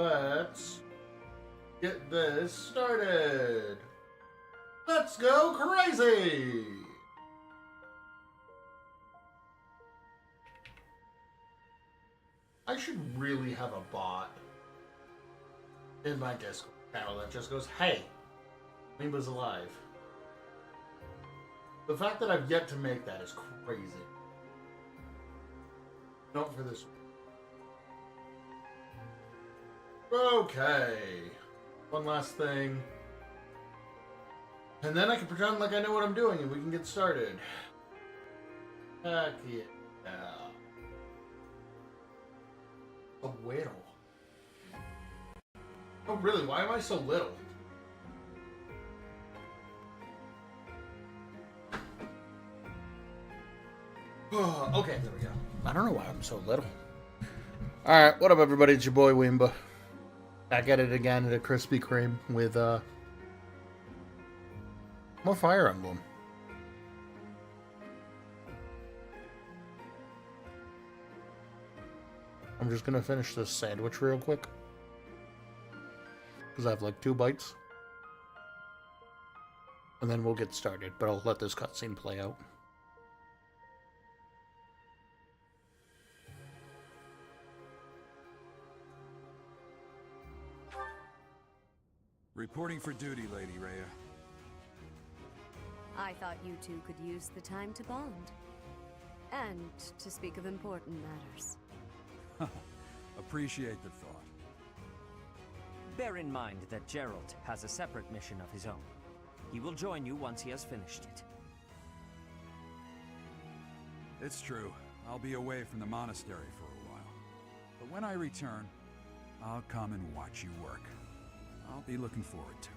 let's get this started. Let's go crazy! I should really have a bot in my Discord channel that just goes, hey, Limba's alive. The fact that I've yet to make that is crazy. Note for this. Okay. One last thing. And then I can pretend like I know what I'm doing and we can get started. Heck yeah. A whittle. Oh really, why am I so little? Okay, there we go. I don't know why I'm so little. Alright, what up everybody? It's your boy Wimba. Back at it again at a Krispy Kreme with more Fire Emblem. I'm just gonna finish this sandwich real quick. Because I have like 2 bites. And then we'll get started, but I'll let this cutscene play out. Reporting for duty, Lady Rhea. I thought you two could use the time to bond. And to speak of important matters. Appreciate the thought. Bear in mind that Gerald has a separate mission of his own. He will join you once he has finished it. It's true. I'll be away from the monastery for a while. But when I return, I'll come and watch you work. I'll be looking forward to it.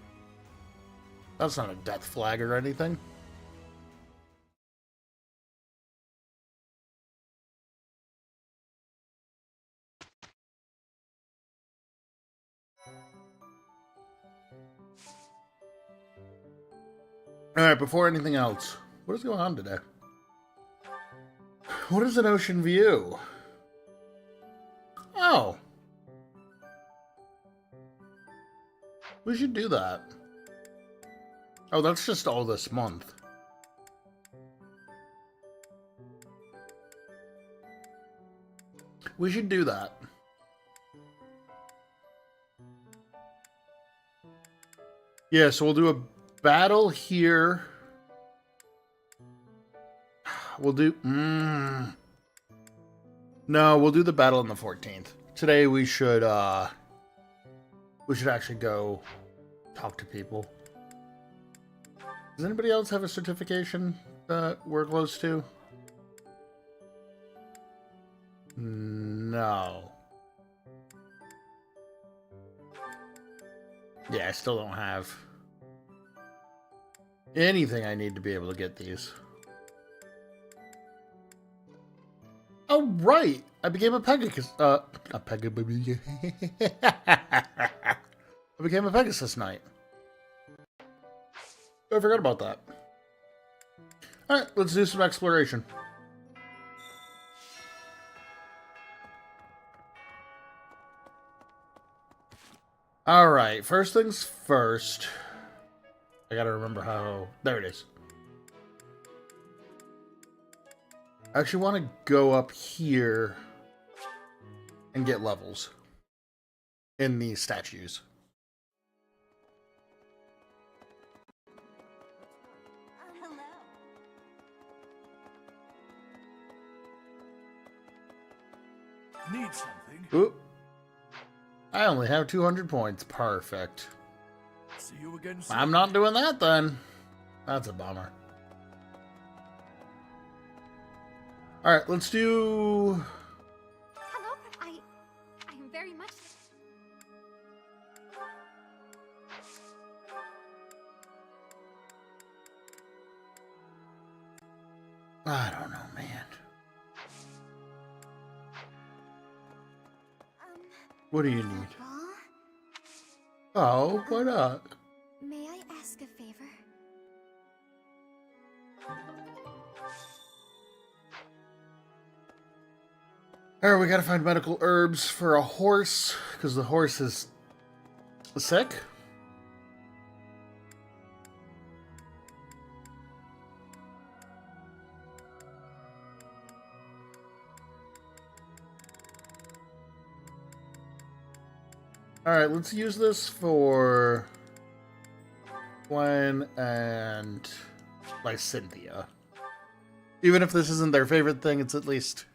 That's not a death flag or anything. Alright, before anything else, what is going on today? What is an ocean view? Oh. We should do that. Oh, that's just all this month. We should do that. Yeah, so we'll do a battle here. We'll do... No, we'll do the battle on the 14th. Today we should actually go talk to people. Does anybody else have a certification that we're close to? No. Yeah, I still don't have anything I need to be able to get these. Oh, right! I became a Pegasus. I became a Pegasus Knight. I forgot about that. Alright, let's do some exploration. Alright, first things first. I gotta remember how... There it is. I actually want to go up here and get levels in these statues. Need something? Oop. I only have 200 points. Perfect. See you again soon. I'm not doing that then. That's a bummer. Alright, let's do... Hello, I am very much... I don't know, man. What do you need? Oh, why not? May I ask a favor? Alright, we gotta find medical herbs for a horse, because the horse is sick. Alright, let's use this for Gwen and Cynthia. Even if this isn't their favorite thing, it's at least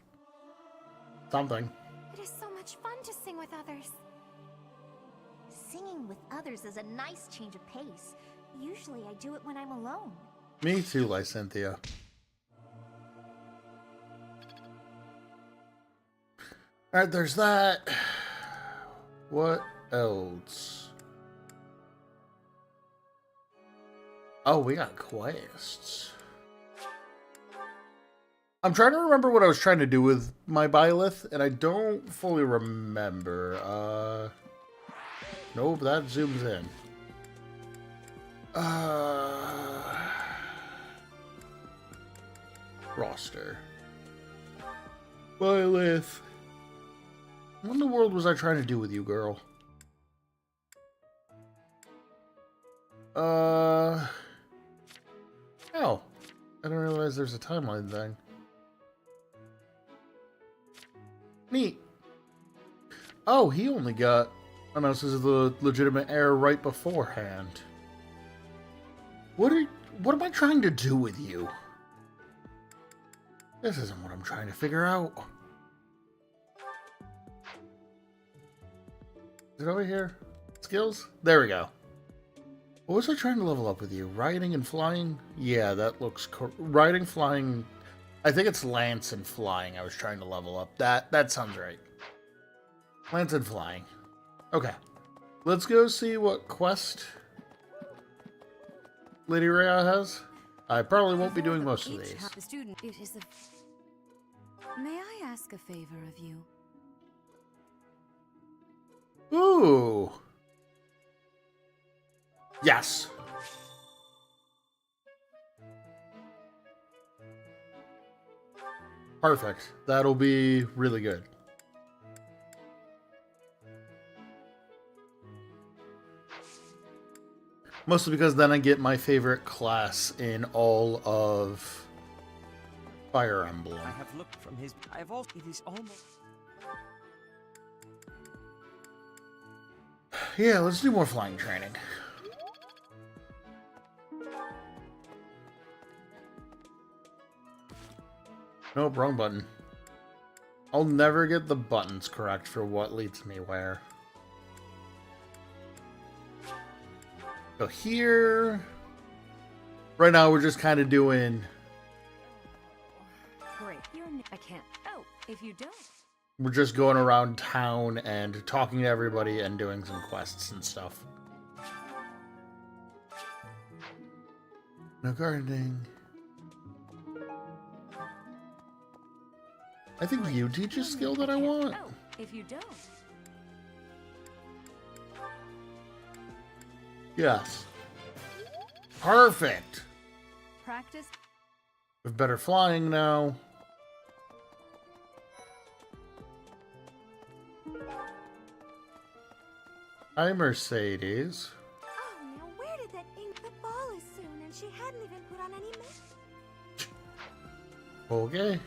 something. It is so much fun to sing with others. Singing with others is a nice change of pace. Usually I do it when I'm alone. Me too, Cynthia. Alright, there's that. What else? Oh, we got quests. I'm trying to remember what I was trying to do with my Byleth, and I don't fully remember. Nope, that zooms in. Roster. Byleth. What in the world was I trying to do with you, girl? Oh. I didn't realize there's a timeline thing. Neat. Oh, he only got announces as the legitimate heir right beforehand. What am I trying to do with you? This isn't what I'm trying to figure out. Is it over here? Skills? There we go. What was I trying to level up with you? Riding and flying? Yeah, that looks... Riding, flying... I think it's Lance and flying I was trying to level up. That sounds right. Lance and flying. Okay. Let's go see what quest Lady Rhea has. I probably won't be doing most of these. The student, it is a... May I ask a favor of you? Ooh. Yes. Perfect. That'll be really good. Mostly because then I get my favorite class in all of Fire Emblem. I have looked from his... I have also... It is almost... Yeah, let's do more flying training. Nope, wrong button. I'll never get the buttons correct for what leads me where. So here... Right now we're just kind of doing... Great. I can't. Oh, if you don't. We're just going around town and talking to everybody and doing some quests and stuff. No gardening. I think you teach a skill that I want. Oh, if you don't. Yes. Perfect. Practice. With better flying now. Hi, Mercedes. Oh, now where did that ink? The ball is soon, and she hadn't even put on any makeup. Okay.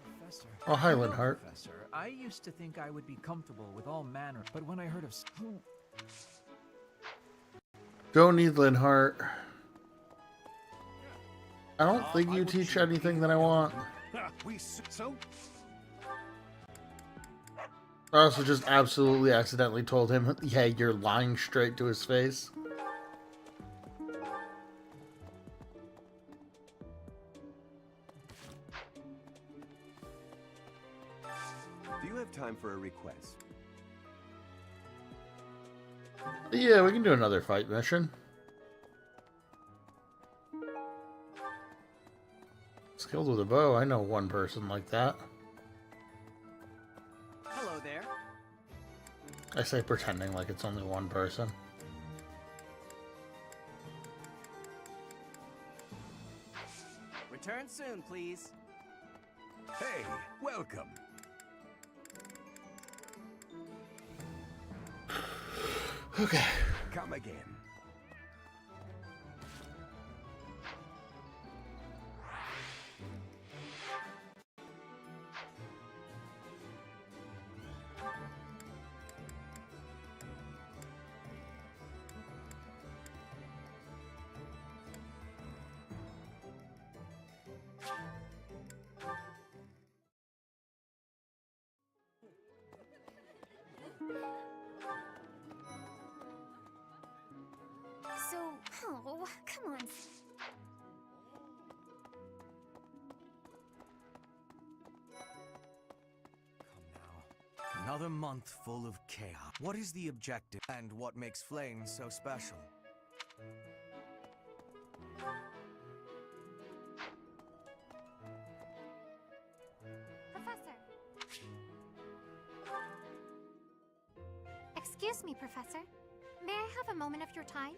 Professor. Oh, hi, Linhart. Professor, I used to think I would be comfortable with all manner, but when I heard of... Don't need Linhart. I don't think you teach anything that I want. I also just absolutely accidentally told him, yeah, you're lying straight to his face. Do you have time for a request? Yeah, we can do another fight mission. Skilled with a bow, I know one person like that. Hello there. I say pretending like it's only one person. Return soon, please. Hey, welcome. Okay. Come again. So, oh, come on. Come now. Another month full of chaos. What is the objective, and what makes Flame so special? Professor. Excuse me, Professor. May I have a moment of your time?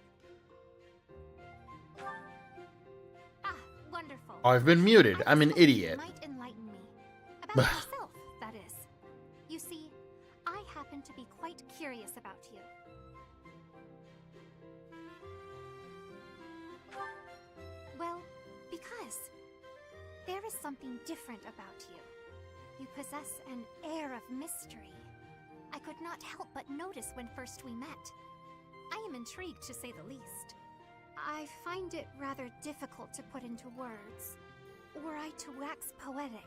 Ah, wonderful. Oh, I've been muted. I'm an I was hoping you idiot. might enlighten me. About yourself, that is. You see, I happen to be quite curious about you. Well, because there is something different about you. You possess an air of mystery. I could not help but notice when first we met. I am intrigued, to say the least. I find it rather difficult to put into words. Were I to wax poetic,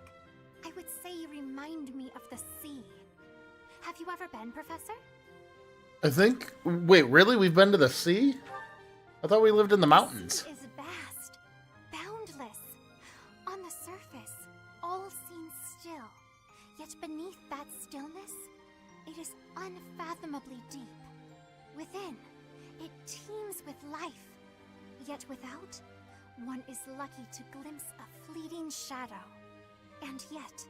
I would say you remind me of the sea. Have you ever been, Professor? I think. Wait, really? We've been to the sea? I thought we lived in the mountains. The sea is vast, boundless. On the surface, all seems still. Yet beneath that stillness, it is unfathomably deep. Within, it teems with life. Yet without, one is lucky to glimpse a fleeting shadow. And yet,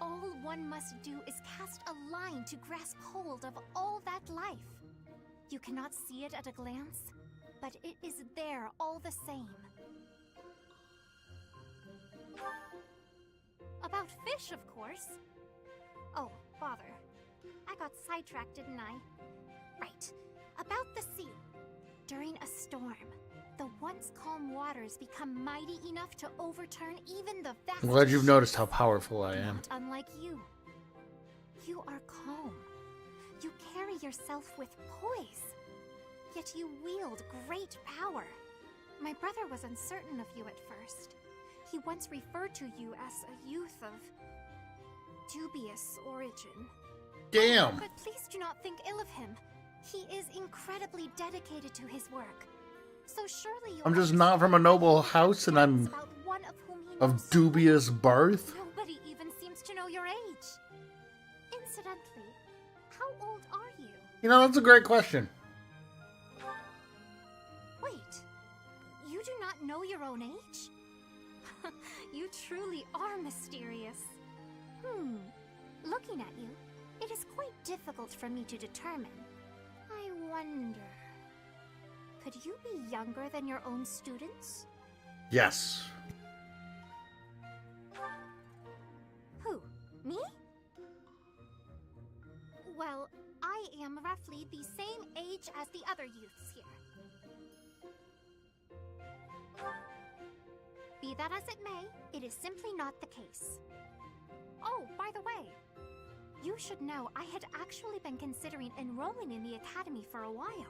all one must do is cast a line to grasp hold of all that life. You cannot see it at a glance, but it is there all the same. About fish, of course. Oh, bother. I got sidetracked, didn't I? Right. About the sea. During a storm, the once calm waters become mighty enough to overturn even the vast. I'm glad you've noticed how powerful I am. Not unlike you. You are calm. You carry yourself with poise. Yet you wield great power. My brother was uncertain of you at first. He once referred to you as a youth of dubious origin. Damn. But please do not think ill of him. He is incredibly dedicated to his work. So surely you I'm just not from a noble house, and I'm about one of whom he knows of so dubious little. birth. Nobody even seems to know your age. Incidentally, how old are you? You know, that's a great question. Wait, you do not know your own age? You truly are mysterious. Looking at you, it is quite difficult for me to determine. I wonder... Could you be younger than your own students? Yes. Who? Me? Well, I am roughly the same age as the other youths here. Be that as it may, it is simply not the case. Oh, by the way, you should know I had actually been considering enrolling in the academy for a while.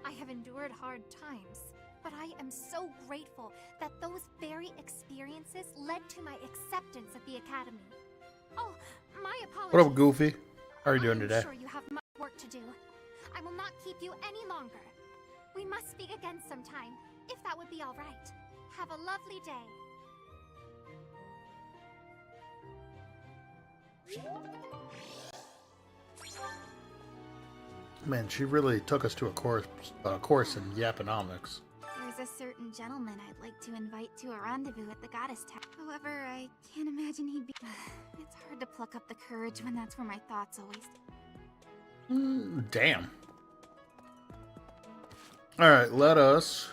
I have endured hard times, but I am so grateful that those very experiences led to my acceptance at the academy. Oh, my apologies. What up, Goofy? How are you doing I'm today? sure you have much work to do. I will not keep you any longer. We must speak again sometime, if that would be all right. Have a lovely day. Man, she really took us to a course in Yaponomics. There's a certain gentleman I'd like to invite to a rendezvous at the Goddess Tower. However, I can't imagine he'd be... It's hard to pluck up the courage when that's where my thoughts always... Damn. Alright, let us...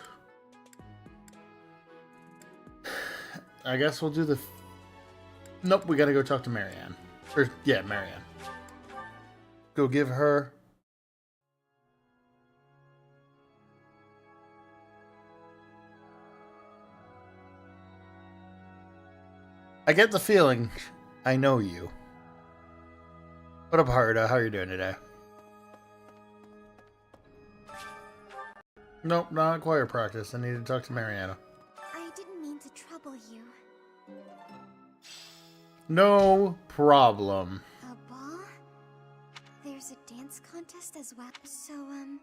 I guess we'll do the... Nope, we gotta go talk to Marianne. Or, yeah, Marianne. Go give her... I get the feeling I know you. What up, Harda? How are you doing today? Nope, not choir practice. I need to talk to Mariana. I didn't mean to trouble you. No problem. A ball? There's a dance contest as well. So, who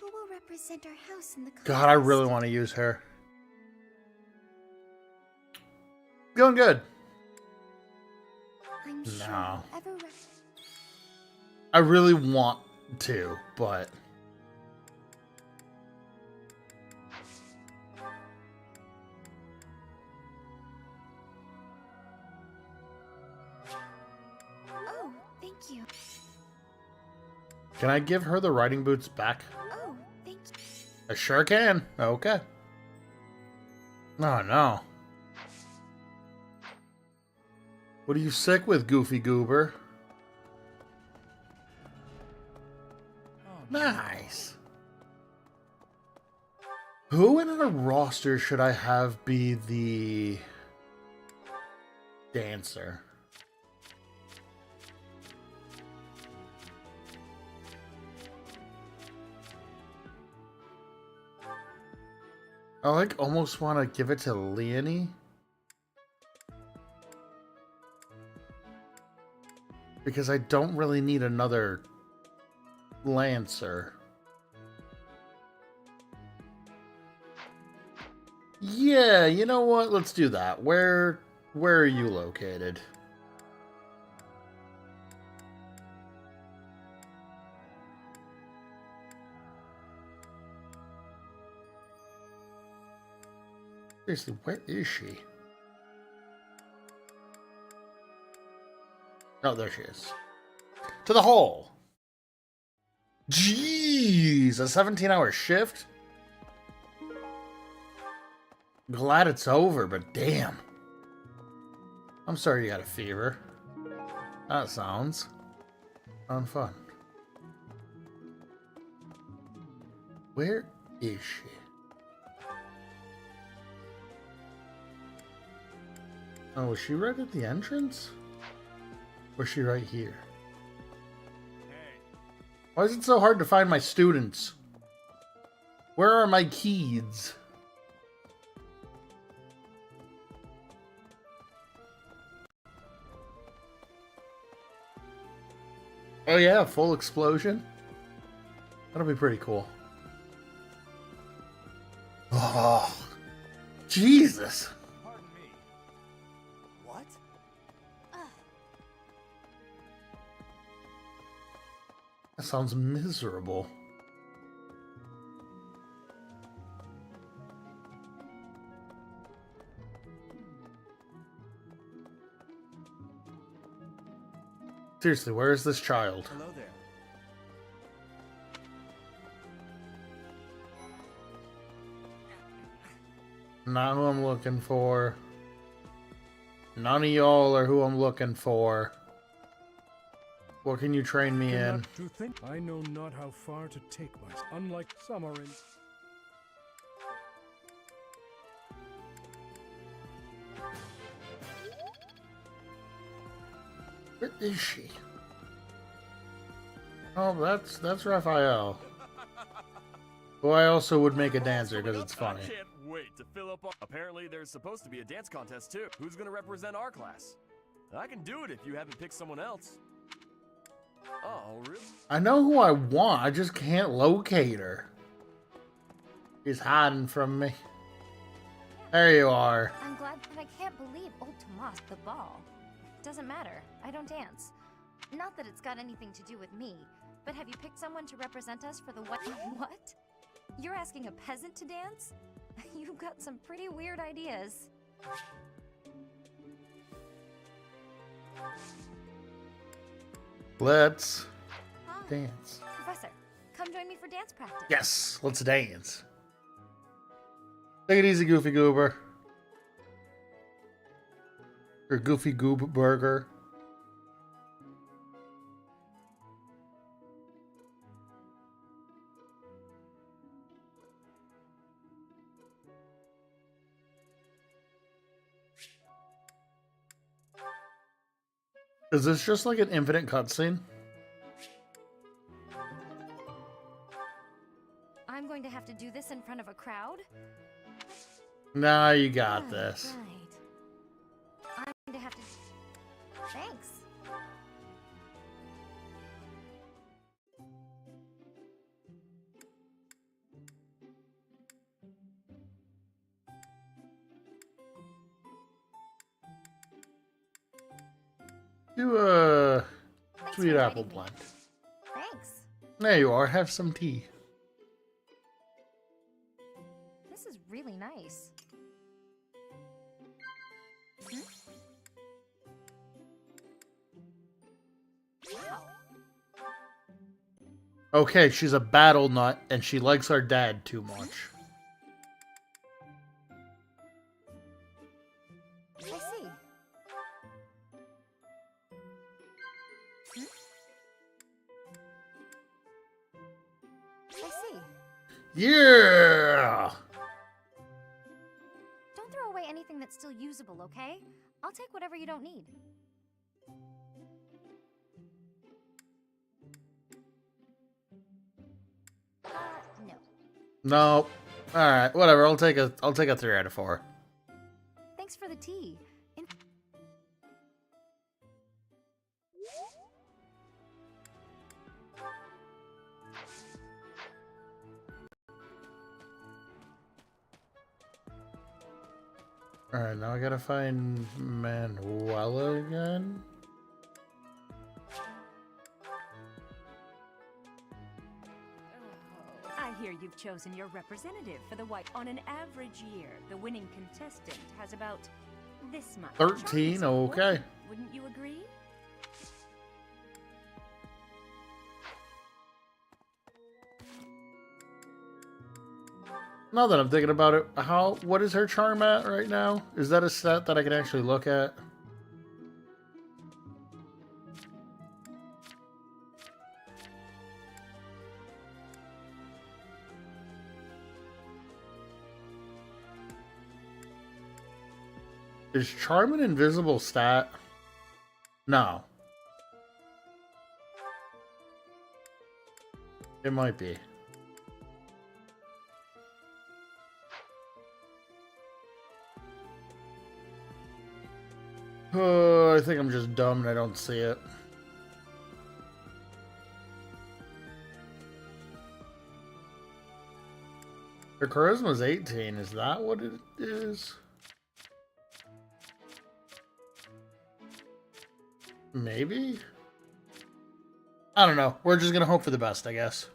will represent our house in the contest? God, I really want to use her. Going good. I'm sure No. you'll ever I really want to, but... Oh, thank you. Can I give her the riding boots back? Oh, thank you. I sure can. Okay. Oh, no. What are you sick with, Goofy Goober? Nice. Who in our roster should I have be the dancer? I like almost want to give it to Leonie. Because I don't really need another Lancer. Yeah, you know what? Let's do that. Where are you located? Seriously, where is she? Oh, there she is. To the hole! Jeez, a 17-hour shift? Glad it's over, but damn. I'm sorry you got a fever. That sounds unfun. Where is she? Oh, was she right at the entrance? Or is she right here? Why is it so hard to find my students? Where are my kids? Oh yeah, full explosion? That'll be pretty cool. Oh, Jesus. Pardon me. What? That sounds miserable. Seriously, where is this child? Hello there. Not who I'm looking for. None of y'all are who I'm looking for. What can you train me in? To think I know not how far to take my unlike Summarin. Where is she? Oh, that's Raphael. Who I also would make a dancer because it's funny. I can't wait to fill up. Apparently, there's supposed to be a dance contest too. Who's gonna represent our class? I can do it if you haven't picked someone else. Oh, really? I know who I want. I just can't locate her. She's hiding from me. There you are. I'm glad, but I can't believe old Tomas, the ball. Doesn't matter. I don't dance. Not that it's got anything to do with me, but have you picked someone to represent us for the what? What? You're asking a peasant to dance? You've got some pretty weird ideas. Let's Hi. dance. Professor, come join me for dance practice. Yes, let's dance. Take it easy, Goofy Goober. Or Goofy Goob Burger. Is this just like an infinite cutscene? I'm going to have to do this in front of a crowd? Nah, you got this. Right. I'm going to have to... Thanks. Do a Thanks sweet for apple inviting me. blend. Thanks. There you are. Have some tea. This is really nice. Hmm? Wow. Okay, she's a battle nut, and she likes our dad too much. I see. Hmm? I see. Yeah! Don't throw away anything that's still usable, okay? I'll take whatever you don't need. No. No. Alright, whatever. I'll take a 3 out of 4. Thanks for the tea. Alright, now I gotta find Manuela again. I hear you've chosen your representative for the white. On an average year, the winning contestant has about this much. 13, charm. okay. Wouldn't you agree? Now that I'm thinking about it, what is her charm at right now? Is that a set that I can actually look at? Is charm an invisible stat? No. It might be. Oh, I think I'm just dumb and I don't see it. Her charisma's 18. Is that what it is? Maybe? I don't know. We're just gonna hope for the best, I guess.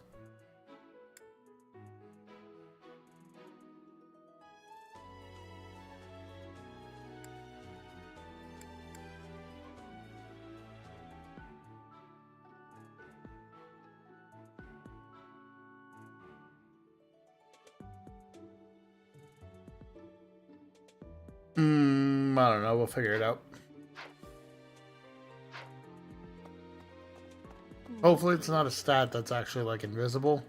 I don't know. We'll figure it out. Hopefully it's not a stat that's actually, like, invisible.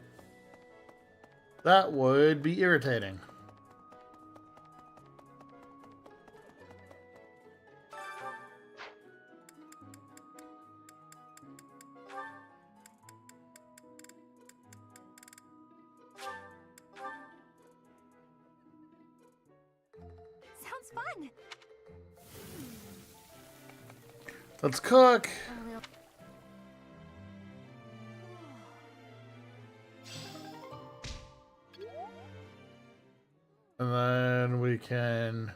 That would be irritating. Sounds fun. Let's cook. And then we can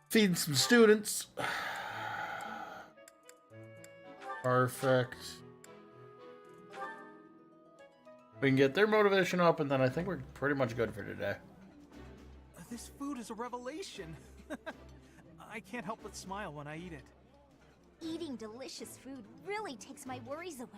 feed some students. Perfect. We can get their motivation up, and then I think we're pretty much good for today. This food is a revelation. I can't help but smile when I eat it. Eating delicious food really takes my worries away.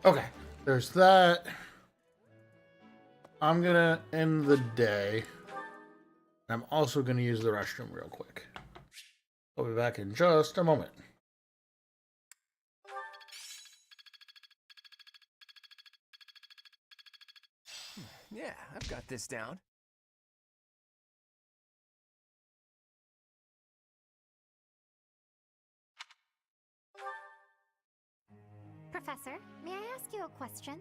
Okay, there's that. I'm gonna end the day. I'm also gonna use the restroom real quick. I'll be back in just a moment. Yeah, I've got this down. Professor, may I ask you a question?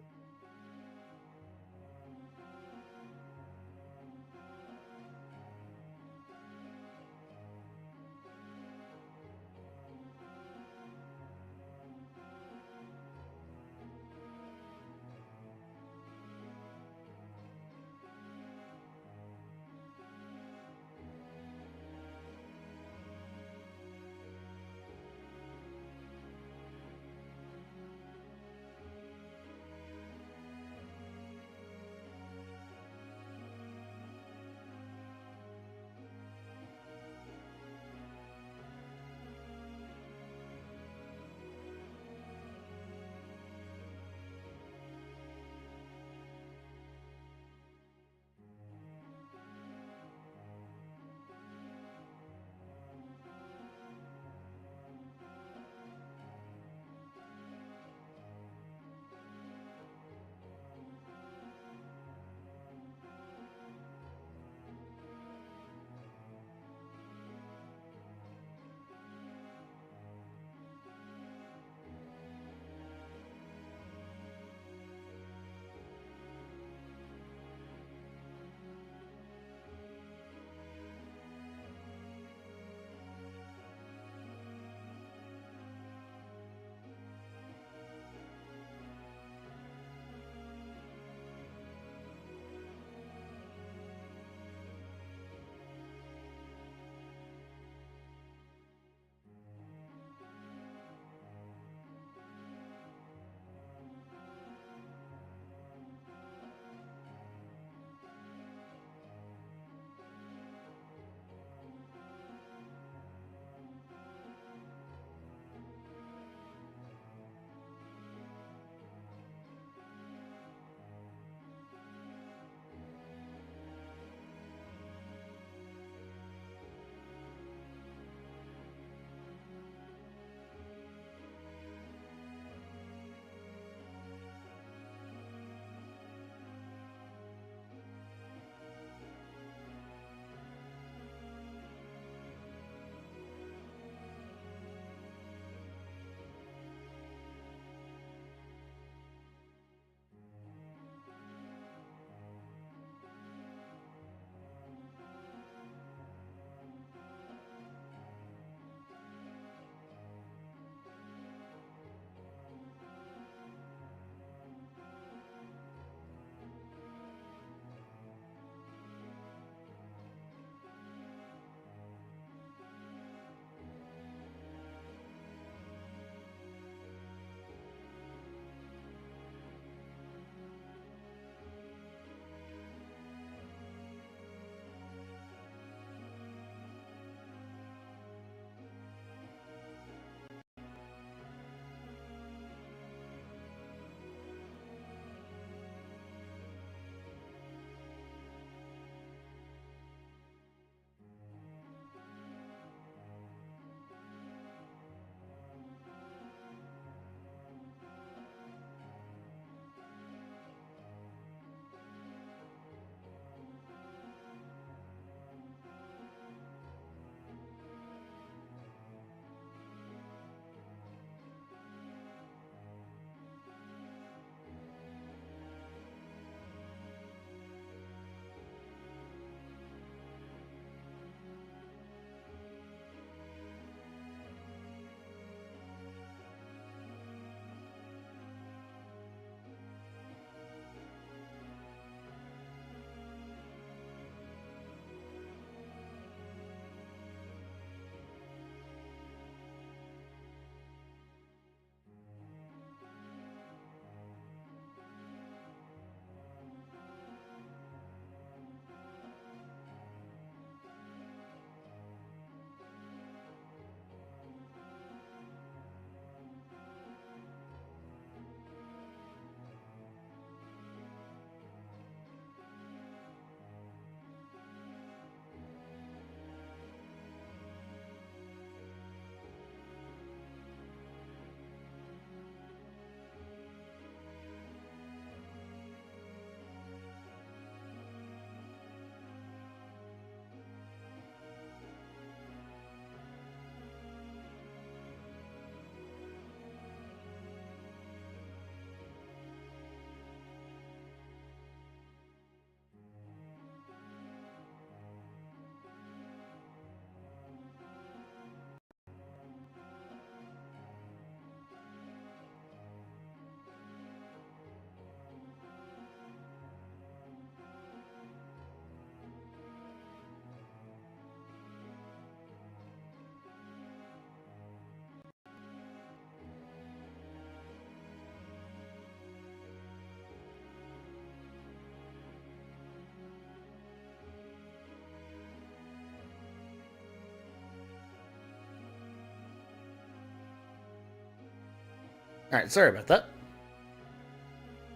Alright, sorry about that.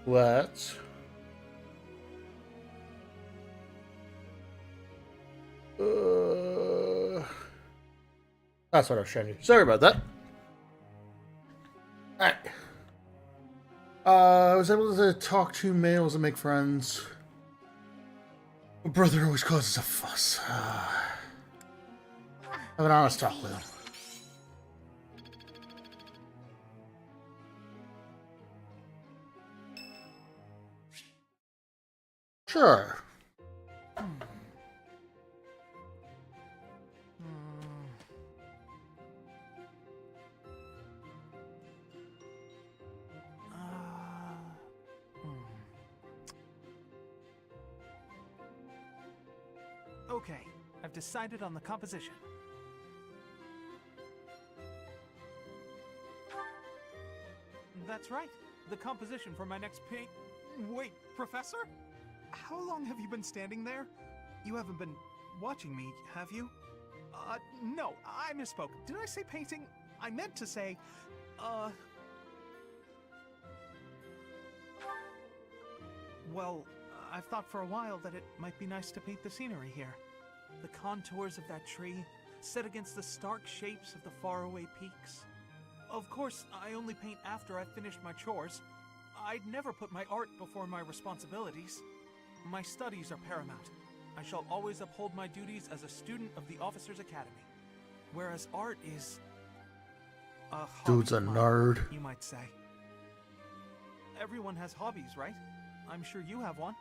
Let's... That's what I was trying to do. Sorry about that. Alright. I was able to talk to males and make friends. My brother always causes a fuss. Have an honest talk with him. Sure. Okay, I've decided on the composition. That's right, the composition for my next paint. Wait, Professor? How long have you been standing there? You haven't been watching me, have you? No, I misspoke. Did I say painting? I meant to say, Well, I've thought for a while that it might be nice to paint the scenery here. The contours of that tree, set against the stark shapes of the faraway peaks. Of course, I only paint after I've finished my chores. I'd never put my art before my responsibilities. My studies are paramount. I shall always uphold my duties as a student of the Officers' Academy. Whereas art is... a hobby Dude's a of mine, nerd. you might say. Everyone has hobbies, right? I'm sure you have one.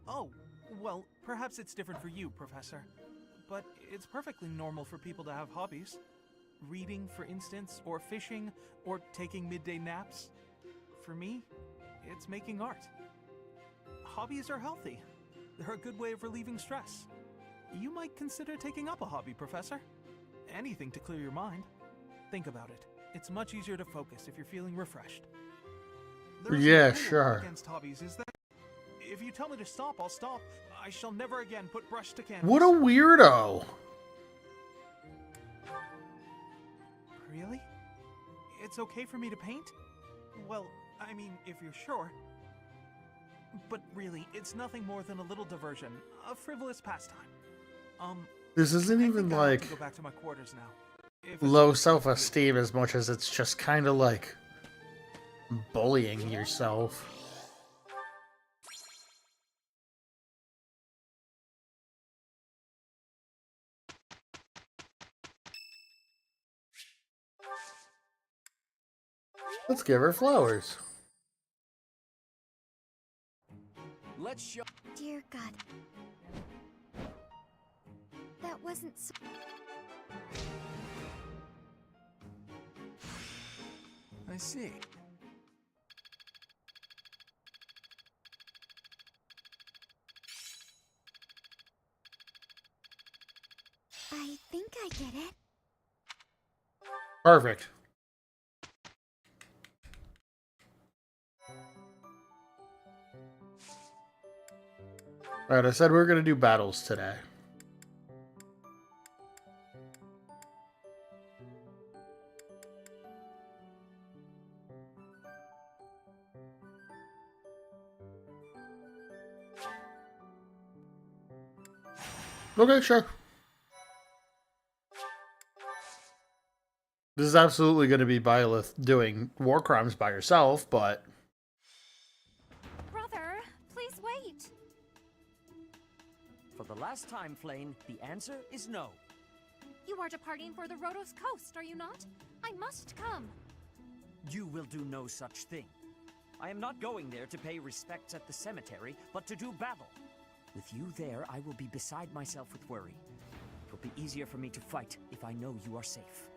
Oh, well, perhaps it's different for you, Professor. But it's perfectly normal for people to have hobbies. Reading, for instance, or fishing, or taking midday naps. For me, it's making art. Hobbies are healthy. They're a good way of relieving stress. You might consider taking up a hobby, Professor. Anything to clear your mind. Think about it. It's much easier to focus if you're feeling refreshed. Yeah, sure. Against hobbies, is there? If you tell me to stop, I'll stop. I shall never again put brush to canvas. What a weirdo! Really? It's okay for me to paint? Well, I mean, if you're sure. But really, it's nothing more than a little diversion, a frivolous pastime. This isn't I even think I'll have like to go back to my quarters now. low self-esteem as much as it's just kind of like bullying yourself. Let's give her flowers. Let's show. Dear God. That wasn't so... I see. I think I get it. Perfect. Alright, I said we were going to do battles today. Okay, sure. This is absolutely going to be Byleth doing war crimes by herself, but... Brother, please wait. For the last time, Flame, the answer is no. You are departing for the Rhodos coast, are you not? I must come. You will do no such thing. I am not going there to pay respects at the cemetery, but to do battle. With you there, I will be beside myself with worry. It will be easier for me to fight if I know you are safe.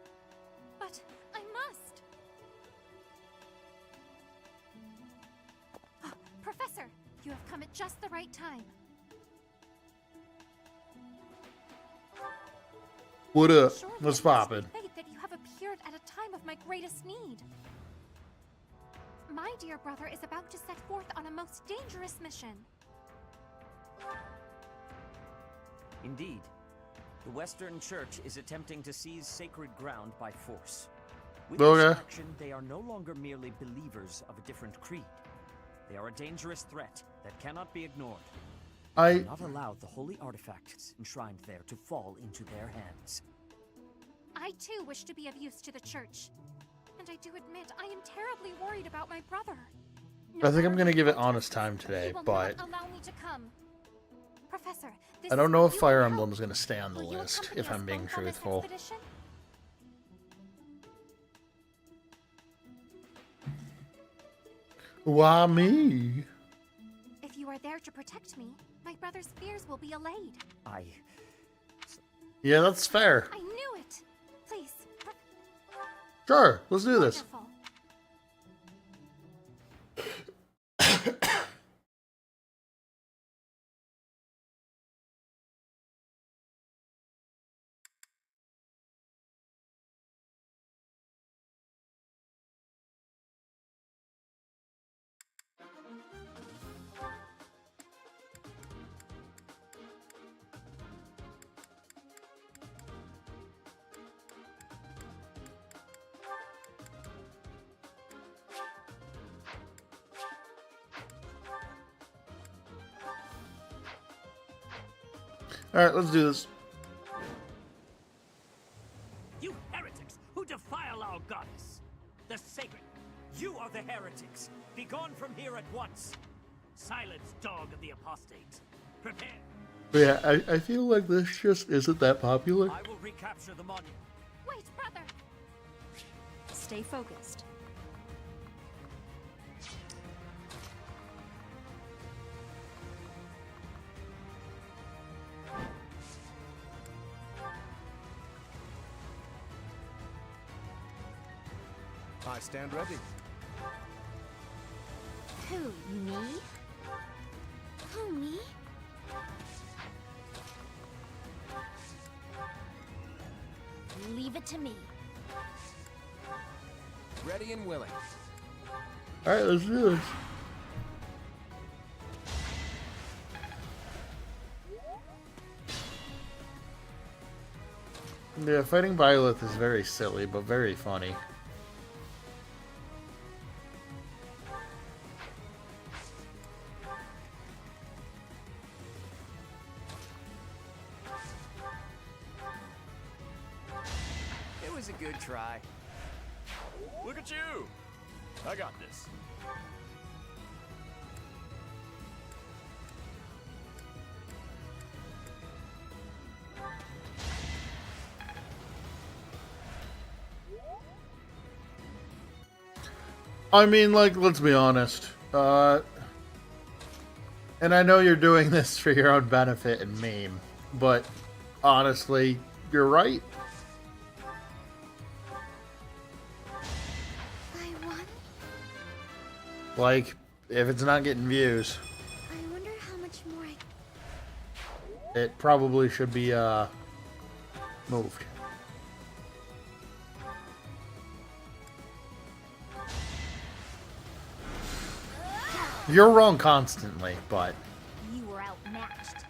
But I must. Professor, you have come at just the right time. What up? Surely What's it must poppin'? be fate that you have appeared at a time of my greatest need. My dear brother is about to set forth on a most dangerous mission. Indeed. The Western Church is attempting to seize sacred ground by force. With Okay. this action, they are no longer merely believers of a different creed. They are a dangerous threat that cannot be ignored. I Do not allow the holy artifacts enshrined there to fall into their hands. I too wish to be of use to the church. And I do admit I am terribly worried about my brother. I think I'm gonna give it honest time today, He will but not allow me to come. Professor, this I don't is know what if you Fire can Emblem help. is gonna stay on the Will you list, accompany if us I'm being both on this truthful. expedition? Why me? If you are there to protect me, my brother's fears will be allayed. Yeah, that's fair. I knew it. Please. Sure, let's do this. Wonderful. Alright, let's do this. You heretics who defile our goddess! The sacred! You are the heretics! Begone from here at once! Silence, dog of the apostates! Prepare! But yeah, I feel like this just isn't that popular. I will recapture the monument. Wait, brother. Stay focused. I stand ready. Who, me? Who, me? Leave it to me. Ready and willing. Alright, let's do this. Yeah, fighting Violet is very silly, but very funny. It was a good try. Look at you! I got this. I mean, like, let's be honest. And I know you're doing this for your own benefit and meme, but honestly, you're right. I won? Like, if it's not getting views, I wonder how much more I... it probably should be, moved. You're wrong constantly, but You were outmatched.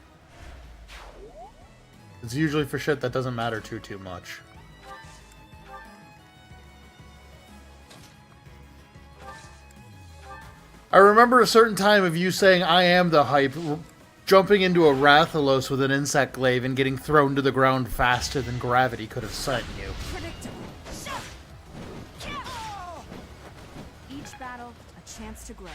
it's usually for shit that doesn't matter too much. I remember a certain time of you saying, I am the hype, jumping into a Rathalos with an insect glaive and getting thrown to the ground faster than gravity could have sent you. Predictable. Each battle, a chance to grow.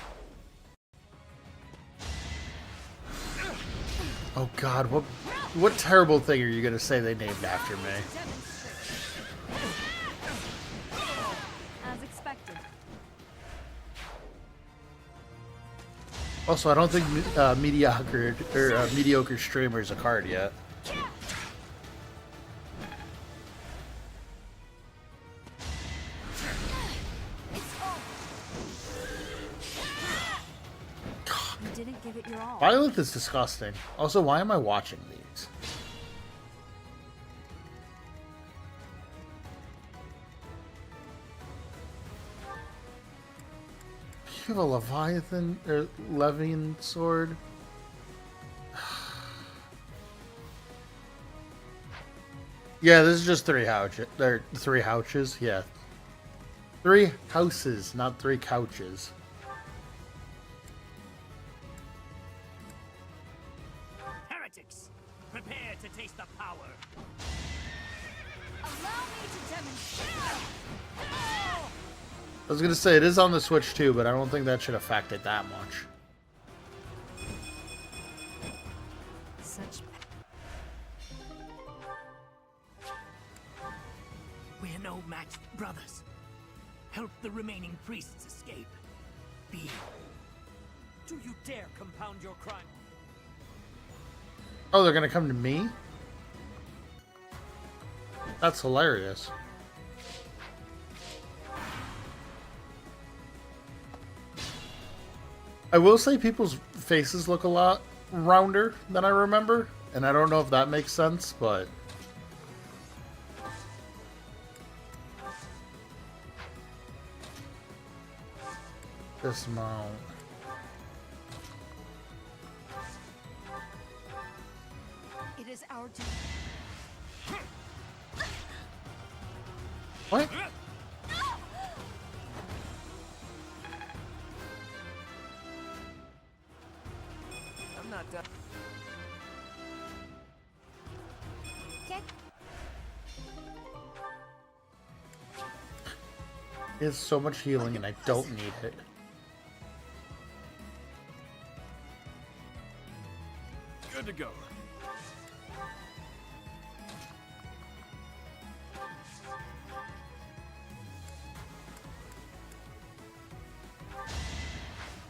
Oh god, what terrible thing are you gonna say they named after me? As expected. Also, I don't think mediocre streamer is a card yet. You didn't give it your all. Violet is disgusting. Also, why am I watching these? You have a Leviathan or Levian sword. Yeah, this is just 3 houses. There, 3 houses. Yeah, 3 houses, not 3 couches. Heretics, prepare to taste the power. Allow me to demonstrate. I was gonna say it is on the Switch too, but I don't think that should affect it that much. Such We're no match, brothers. Help the remaining priests escape. Be. Do you dare compound your crime? Oh, they're gonna come to me? That's hilarious. I will say people's faces look a lot rounder than I remember, and I don't know if that makes sense, but... Dismount. It is our duty. What? I'm not done. Get He has so much healing and I don't need it. Good to go.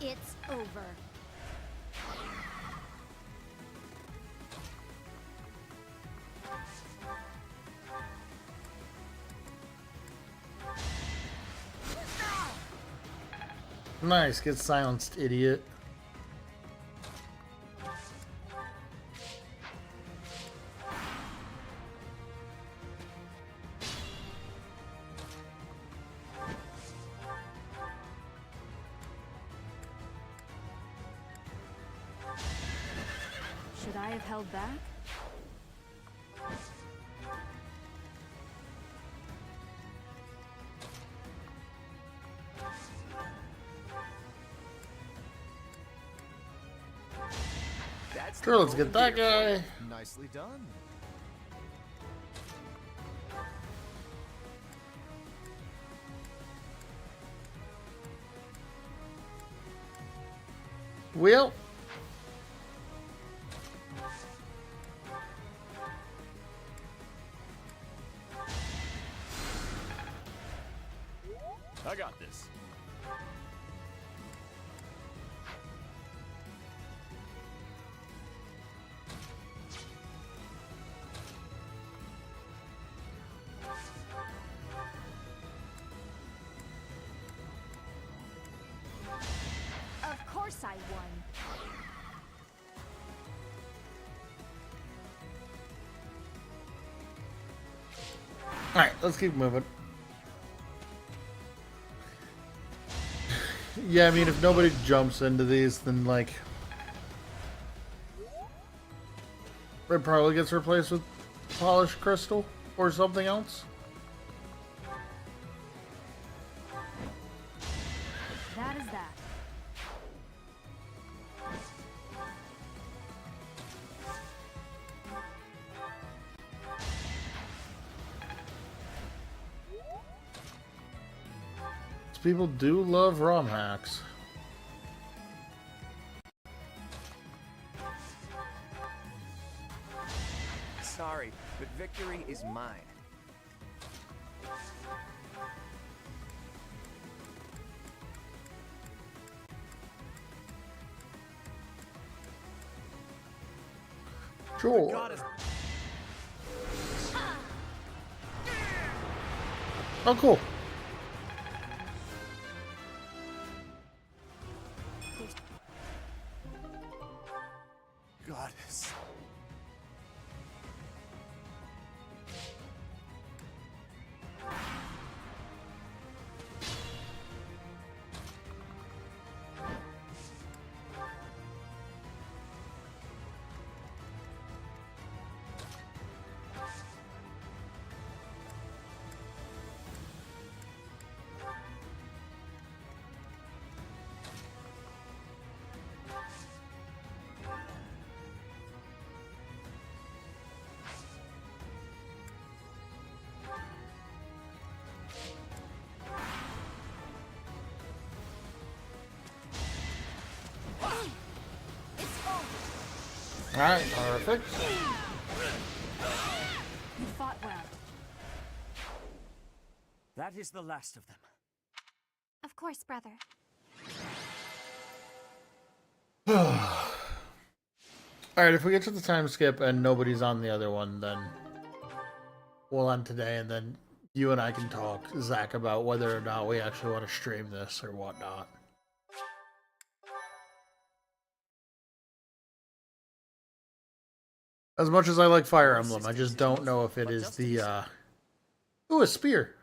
It's over. Nice, get silenced, idiot. Should I have held back? That's Sure, let's get that guy. Nicely done. Well, I got this. Of course I won. alright, let's keep moving. Yeah, I mean, if nobody jumps into these, then, like... it probably gets replaced with polished crystal or something else. That is that. People do love ROM hacks. Sorry, but victory is mine. Sure. Oh, cool. Goddess. Alright, perfect. You fought well. That is the last of them. Of course, brother. Alright, if we get to the time skip and nobody's on the other one, then we'll end today, and then you and I can talk, Zach, about whether or not we actually want to stream this or whatnot. As much as I like Fire Emblem, I just don't know if it is the, ooh, a spear.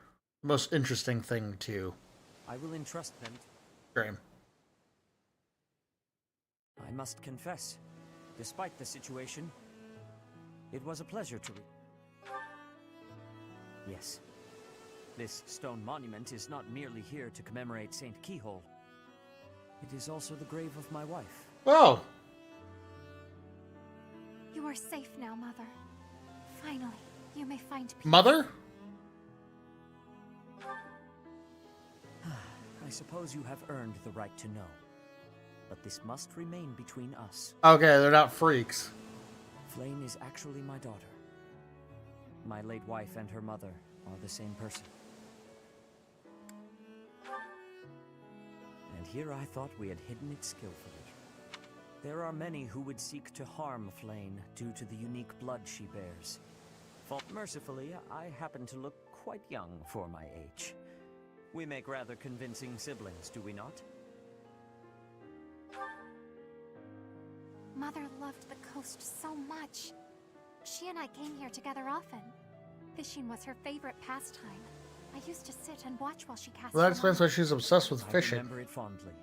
Most interesting thing to I will entrust them. stream. I must confess, despite the situation, it was a pleasure to Yes. This stone monument is not merely here to commemorate Saint Keyhole. It is also the grave of my wife. Oh! You are safe now, Mother. Finally, you may find peace. Mother? I suppose you have earned the right to know. But this must remain between us. Okay, they're not freaks. Flayn is actually my daughter. My late wife and her mother are the same person. And here I thought we had hidden it skillfully. There are many who would seek to harm Flayn due to the unique blood she bears. Mercifully, I happen to look quite young for my age. We make rather convincing siblings, do we not? Mother loved the coast so much. She and I came here together often. Fishing was her favorite pastime. I used to sit and watch while she cast. Well, that explains why she's obsessed with I fishing. remember it fondly.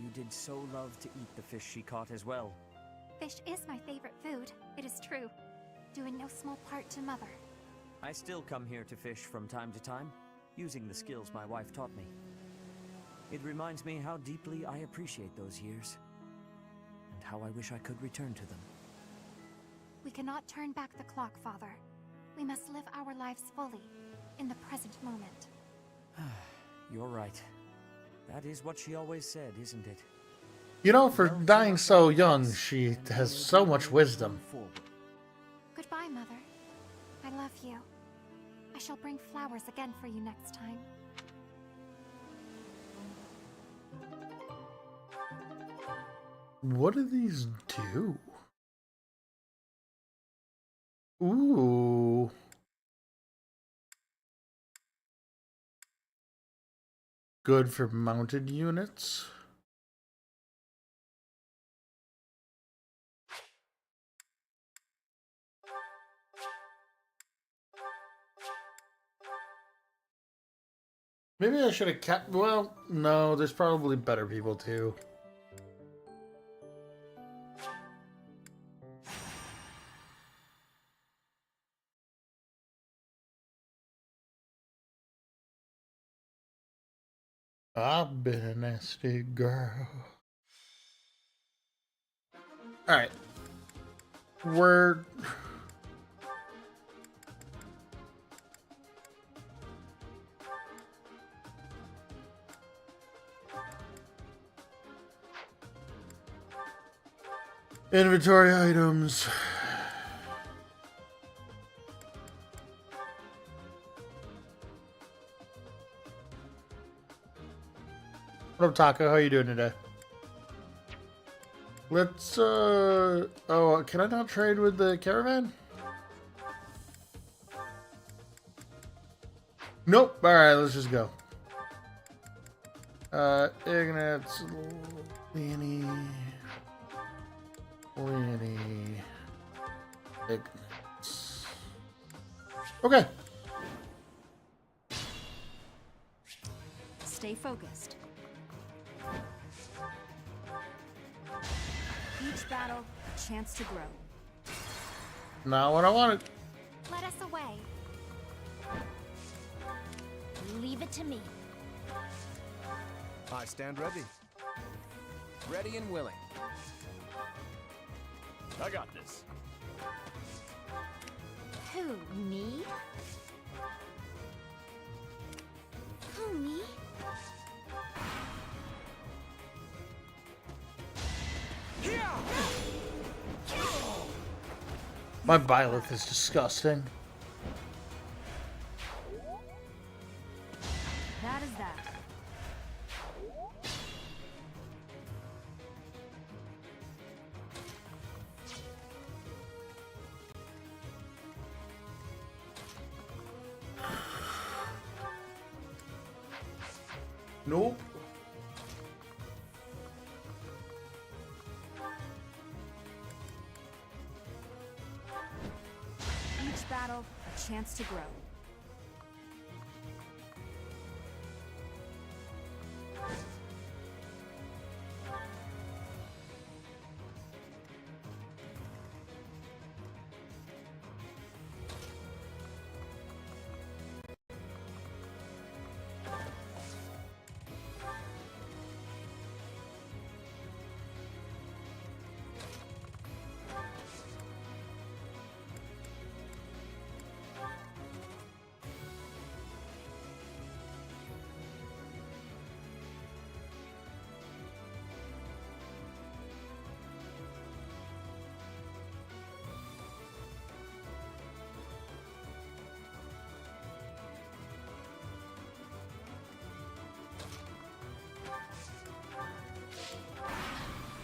You did so love to eat the fish she caught as well. Fish is my favorite food, it is true. Due in no small part to Mother. I still come here to fish from time to time, using the skills my wife taught me. It reminds me how deeply I appreciate those years, and how I wish I could return to them. We cannot turn back the clock, Father. We must live our lives fully, in the present moment. You're right. That is what she always said, isn't it? You know, for dying so young, she has so much wisdom. Goodbye, Mother. I love you. I shall bring flowers again for you next time. What do these do? Ooh. Good for mounted units. Maybe I should have kept. Well, no, there's probably better people too. I've been a nasty girl. Alright. We're... Inventory items. What up, Taco? How you doing today? Let's, oh, can I not trade with the caravan? Nope. Alright, let's just go. Ignatz, Leonie, Ignatz. Okay. Stay focused. Each battle, a chance to grow. Not what I wanted. Let us away. Leave it to me. I stand ready. Ready and willing. I got this. Who, me? Who, me? My Byleth is disgusting. That is that. Nope. Each battle, a chance to grow.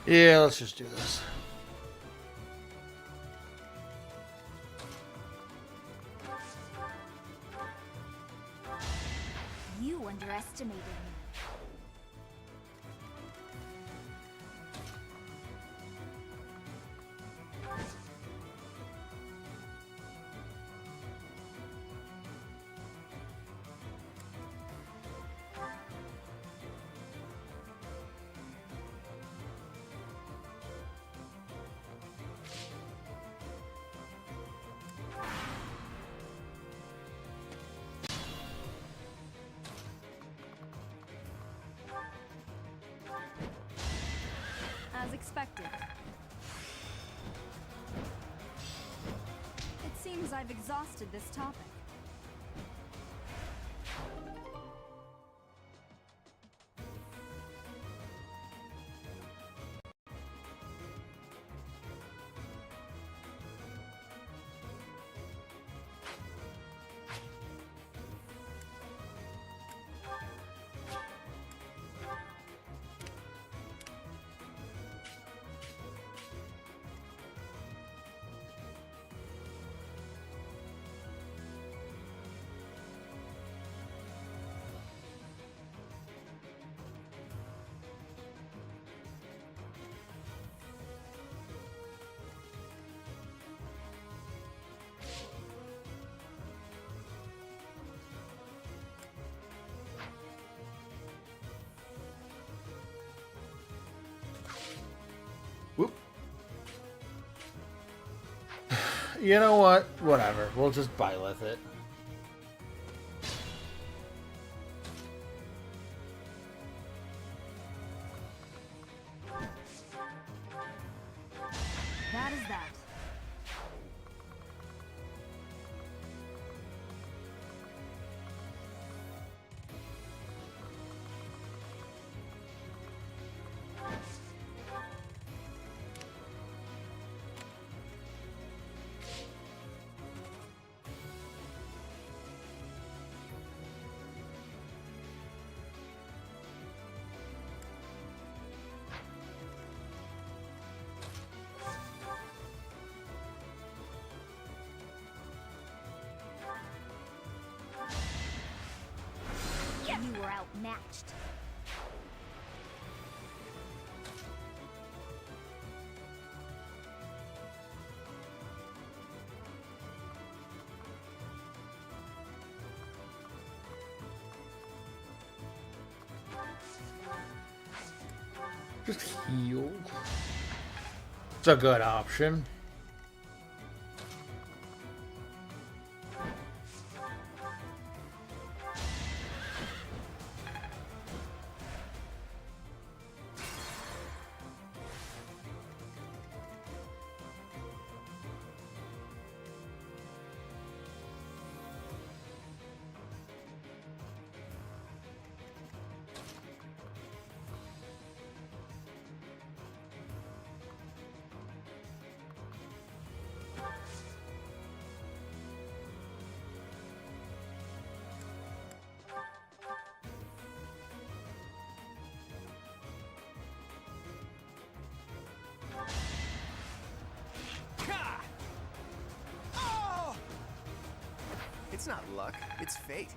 Yeah, let's just do this. You underestimated me. As expected. It seems I've exhausted this topic. Whoop. You know what? Whatever. We'll just Byleth it. That is that. You were outmatched. Just heal. It's a good option. It's not luck, it's fate.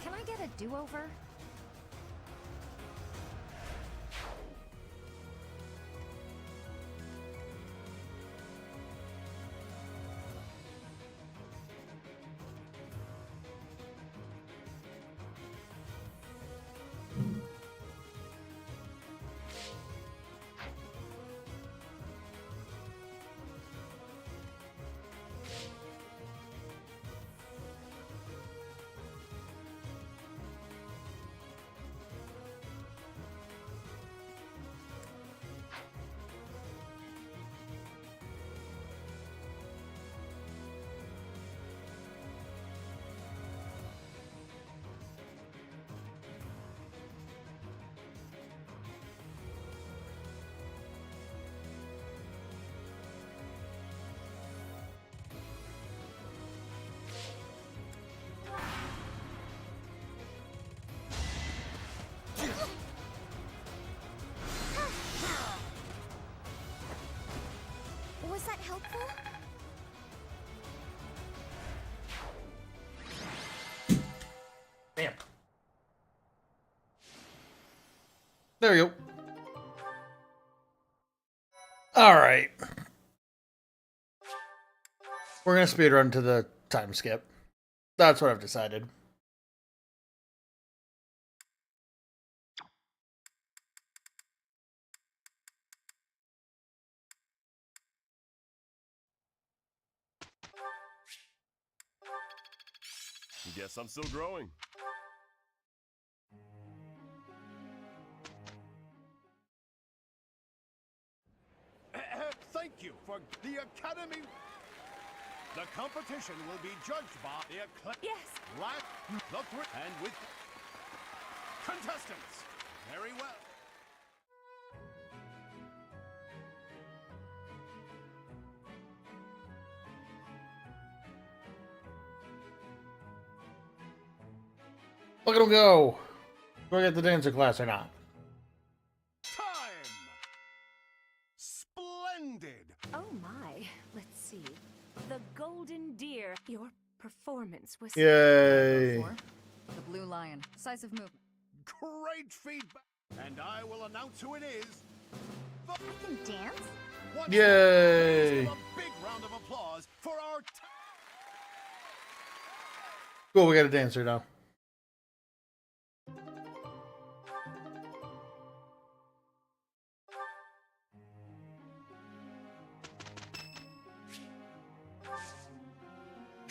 Can I get a do-over? Was that helpful? Damn. There you go. Alright. We're gonna speedrun to the time skip. That's what I've decided. Guess I'm still growing. Thank you for the Academy. The competition will be judged by the Yes. and with contestants. Very well. Look at him go! Do I get the dancer class or not? Time. Splendid. Oh my. Let's see. The Golden Deer. Your performance was... Yay! The Blue Lion. Decisive movement. Great feedback. And I will announce who it is. I can dance. Once Yay! more, please give a big round of applause for our Cool, we got a dancer now.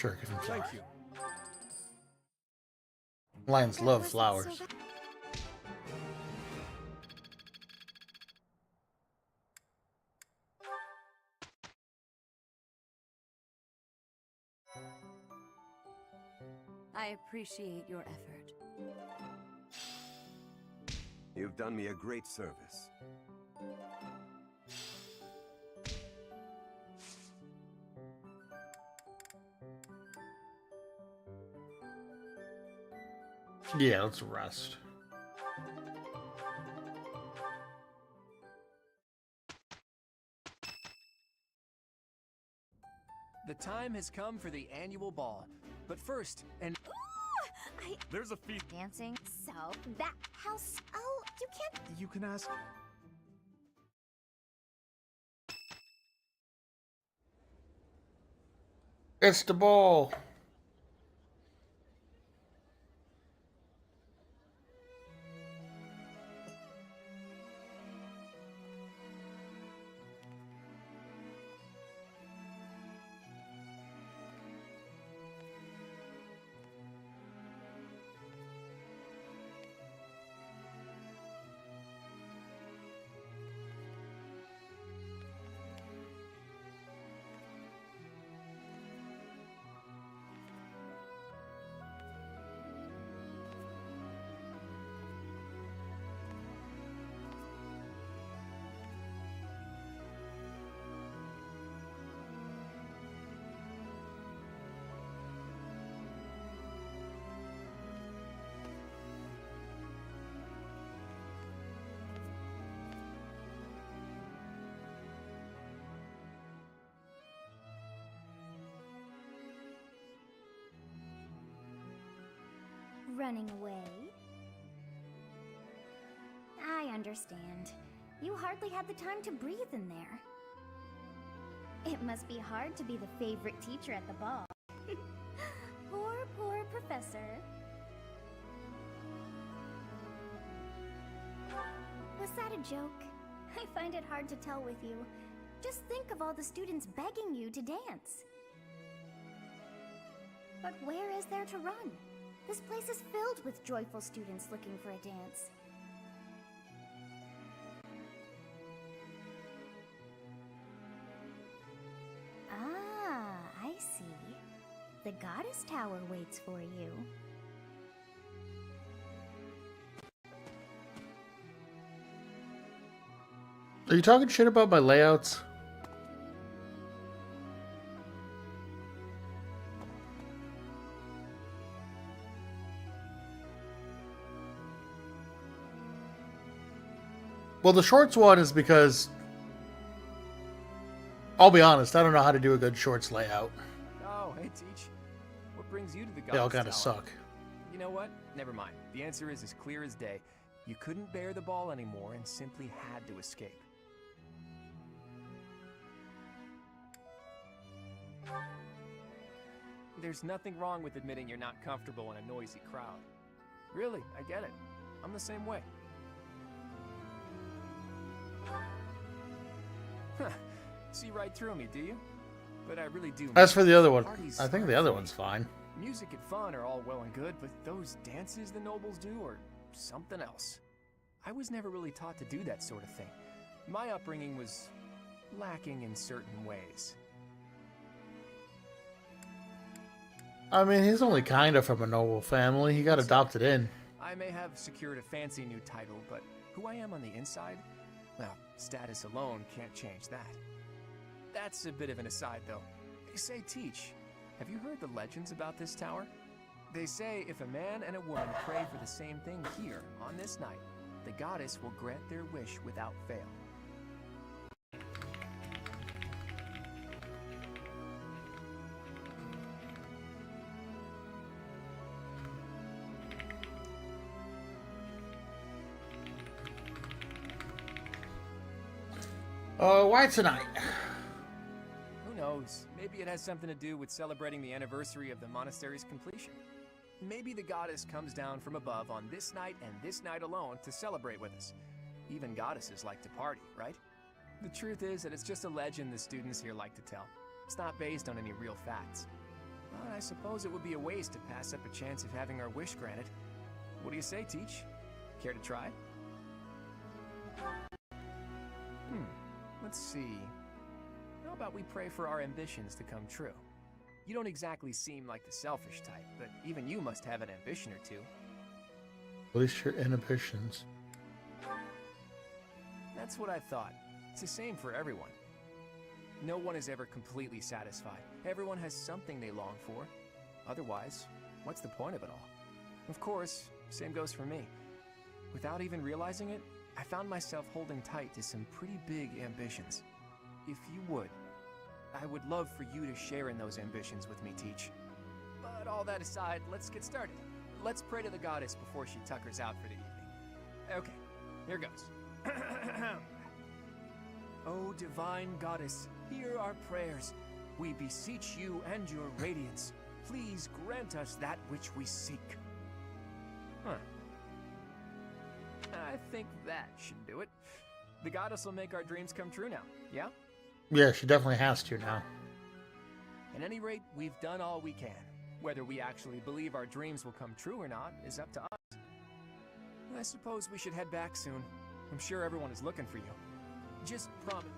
Sure, give him flowers. Thank you. Lions love flowers. I appreciate your effort. You've done me a great service. Yeah, let's rest. The time has come for the annual ball. But first, There's a feast. Dancing. So that house. Oh, you can't. You can ask. It's the ball. running away. I understand. You hardly had the time to breathe in there. It must be hard to be the favorite teacher at the ball. Poor professor. Was that a joke? I find it hard to tell with you. Just think of all the students begging you to dance. But where is there to run? This place is filled with joyful students looking for a dance. Ah, I see. The Goddess Tower waits for you. Are you talking shit about my layouts? Well, the shorts one is because, I'll be honest, I don't know how to do a good shorts layout. Oh, hey, Teach. What brings you to the They all Goddess kind of Tower? suck. You know what? Never mind. The answer is as clear as day. You couldn't bear the ball anymore and simply had to escape. There's nothing wrong with admitting you're not comfortable in a noisy crowd. Really, I get it. I'm the same way. Huh. See right through me, do you? But I really do. As for the other one, Parties I think are the other free. one's fine. Music and fun are all well and good, but those dances the nobles do are something else. I was never really taught to do that sort of thing. My upbringing was lacking in certain ways. I mean, he's only kind of from a noble family. He got adopted in. I may have secured a fancy new title, but who I am on the inside? Well, status alone can't change that. That's a bit of an aside, though. Say, Teach, have you heard the legends about this tower? They say if a man and a woman pray for the same thing here, on this night, the goddess will grant their wish without fail. Why tonight? Who knows? Maybe it has something to do with celebrating the anniversary of the monastery's completion. Maybe the goddess comes down from above on this night and this night alone to celebrate with us. Even goddesses like to party, right? The truth is that it's just a legend the students here like to tell. It's not based on any real facts. But I suppose it would be a waste to pass up a chance of having our wish granted. What do you say, Teach? Care to try? Let's see. How about we pray for our ambitions to come true? You don't exactly seem like the selfish type, but even you must have an ambition or two. Release your inhibitions. That's what I thought. It's the same for everyone. No one is ever completely satisfied. Everyone has something they long for. Otherwise, what's the point of it all? Of course, same goes for me. Without even realizing it, I found myself holding tight to some pretty big ambitions. If you would, I would love for you to share in those ambitions with me, Teach. But all that aside, let's get started. Let's pray to the goddess before she tuckers out for the evening. Okay, here goes. O divine goddess, hear our prayers. We beseech you and your radiance. Please grant us that which we seek. Huh. I think that should do it. The goddess will make our dreams come true now, yeah? Yeah, she definitely has to now. At any rate, we've done all we can. Whether we actually believe our dreams will come true or not is up to us. I suppose we should head back soon. I'm sure everyone is looking for you. Just promise.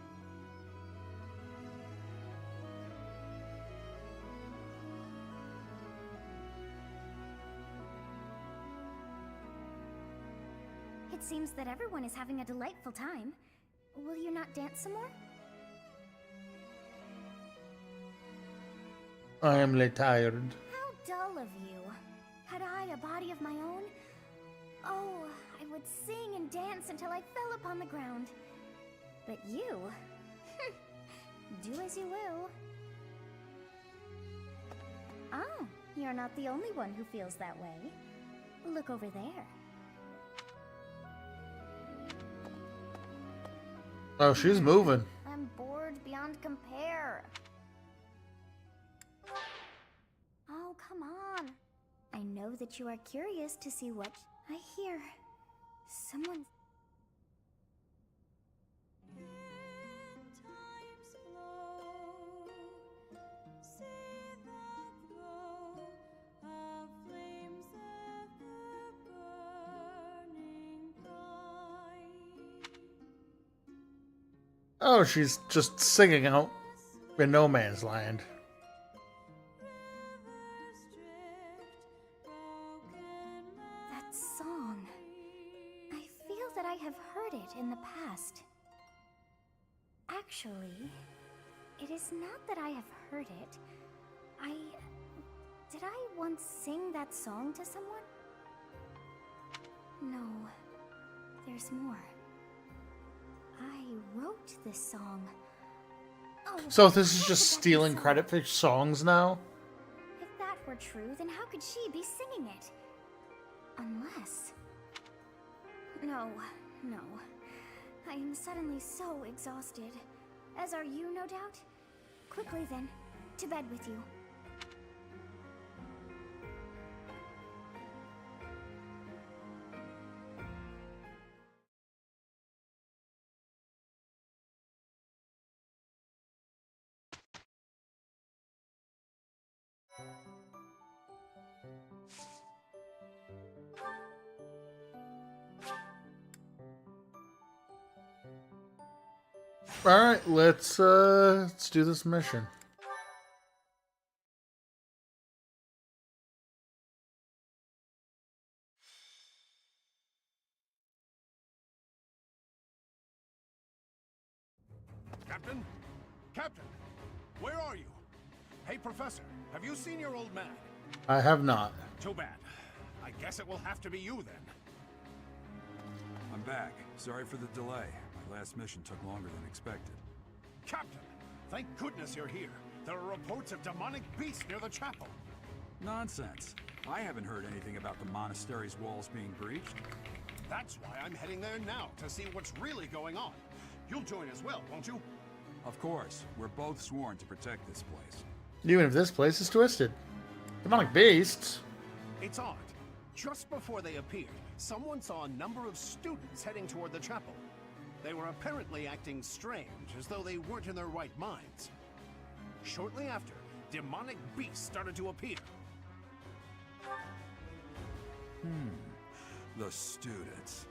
It seems that everyone is having a delightful time. Will you not dance some more? I am tired. How dull of you. Had I a body of my own? Oh, I would sing and dance until I fell upon the ground. But you... do as you will. Oh, you're not the only one who feels that way. Look over there. Oh, she's moving. I'm bored beyond compare. Oh, come on. I know that you are curious to see what I hear. Someone. Oh, she's just singing out in no man's land. That song. I feel that I have heard it in the past. Actually, it is not that I have heard it. Did I once sing that song to someone? No. There's more. I wrote this song. Oh, So this is how just could that be stealing so? credit for songs now? If that were true, then how could she be singing it? Unless... No. I am suddenly so exhausted. As are you, no doubt? Quickly then, to bed with you. Alright, let's do this mission. Captain? Captain! Where are you? Hey, Professor, have you seen your old man? I have not. Too bad. I guess it will have to be you then. I'm back. Sorry for the delay. My last mission took longer than expected. Captain! Thank goodness you're here. There are reports of demonic beasts near the chapel. Nonsense. I haven't heard anything about the monastery's walls being breached. That's why I'm heading there now, to see what's really going on. You'll join as well, won't you? Of course. We're both sworn to protect this place. Even if this place is twisted. Demonic beasts? It's odd. Just before they appeared, someone saw a number of students heading toward the chapel. They were apparently acting strange, as though they weren't in their right minds. Shortly after, demonic beasts started to appear. The students.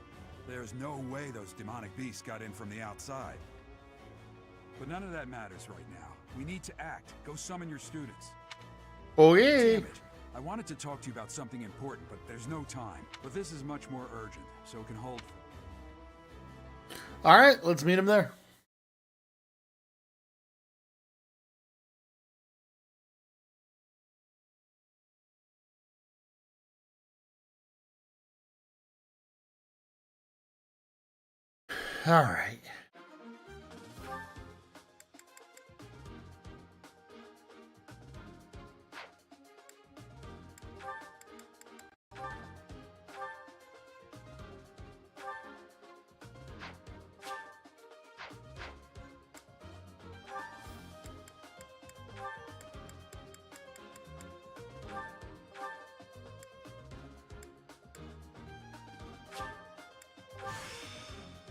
There's no way those demonic beasts got in from the outside. But none of that matters right now. We need to act. Go summon your students. Oh yeah. Damn it. I wanted to talk to you about something important, but there's no time. But this is much more urgent, so it can hold. Alright, let's meet him there. Alright.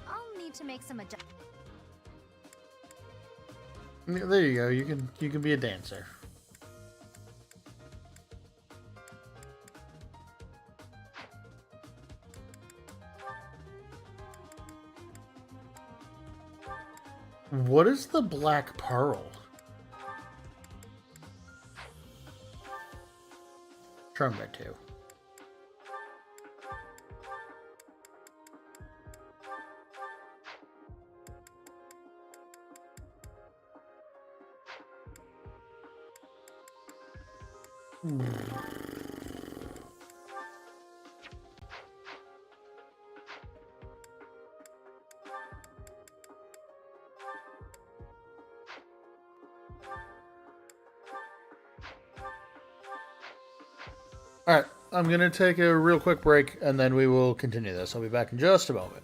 I'll need to make some adjustments. There you go. You can be a dancer. What is the black pearl? Trumpet too. Alright, I'm going to take a real quick break, and then we will continue this. I'll be back in just a moment.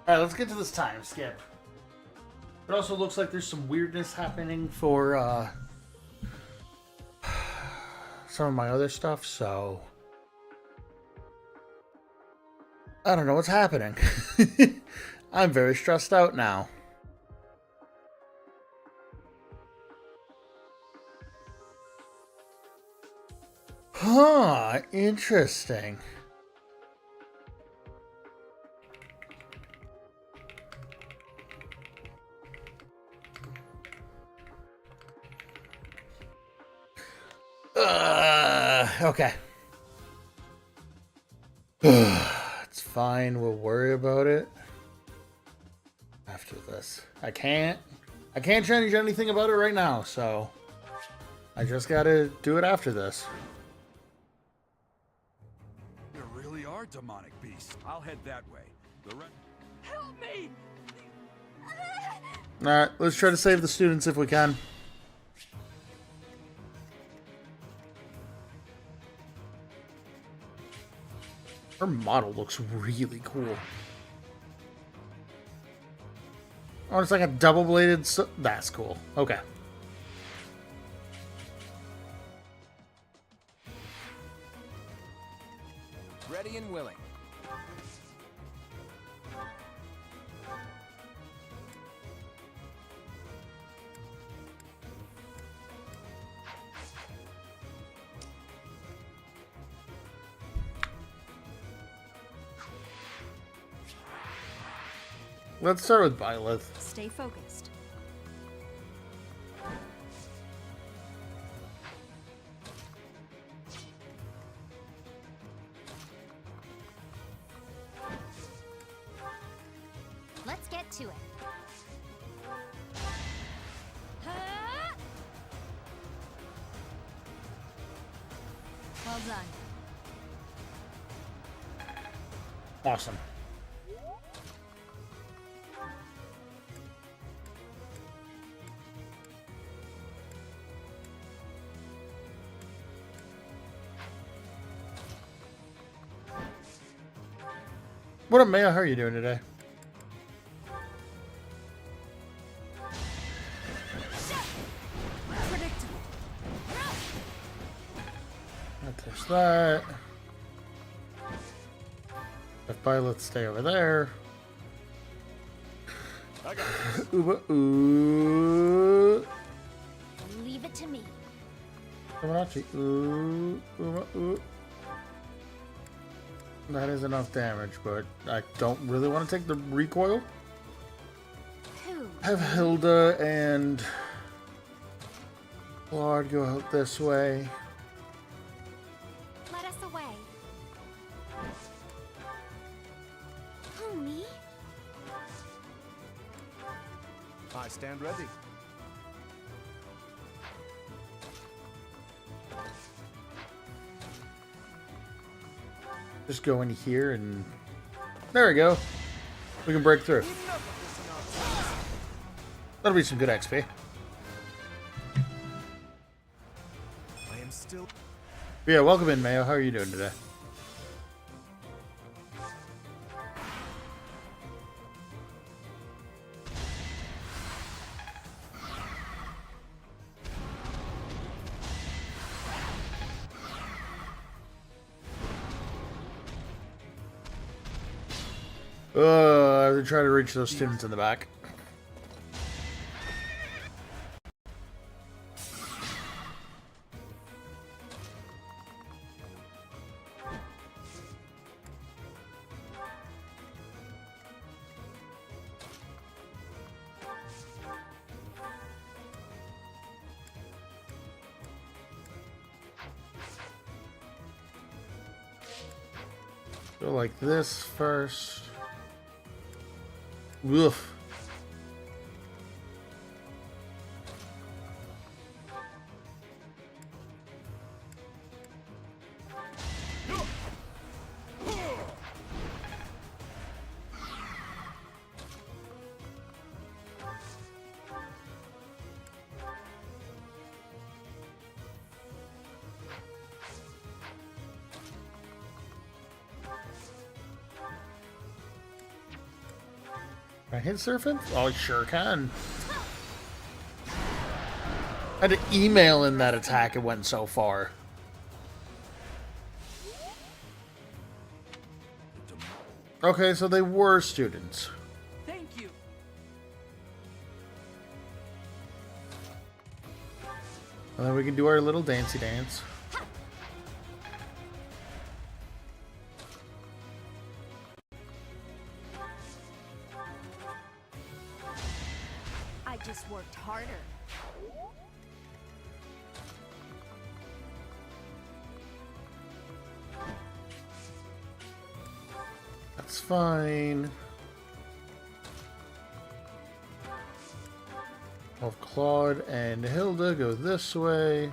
Alright, let's get to this time skip. It also looks like there's some weirdness happening for some of my other stuff, so I don't know what's happening. I'm very stressed out now. Huh, interesting. Okay. It's fine, we'll worry about it after this. I can't change anything about it right now, so I just gotta do it after this. There really are demonic beasts. I'll head that way. Help me! Alright, let's try to save the students if we can. Her model looks really cool. Oh, it's like a double-bladed... That's cool. Okay. Ready and willing. Let's start with Byleth. Stay focused. Let's get to it. Well done. Awesome. What up, Maya? How are you doing today? There's that. If Byleth stay over there. Ooh. Leave it to me. Fibonacci. Ooh. That is enough damage, but I don't really want to take the recoil. Have Hilda and Claude go out this way. Let us away. Who, me? I stand ready. Just go in here and there we go. We can break through. That'll be some good XP. I am still. Yeah, welcome in, Mayo. How are you doing today? I'm trying to reach those students in the back. Go like this first. Woof. Can I hit Serpent? Oh, I sure can. I had to email in that attack, it went so far. Okay, so they were students. Thank you. And then we can do our little dancey dance. I just worked harder. That's fine. I'll have Claude and Hilda go this way.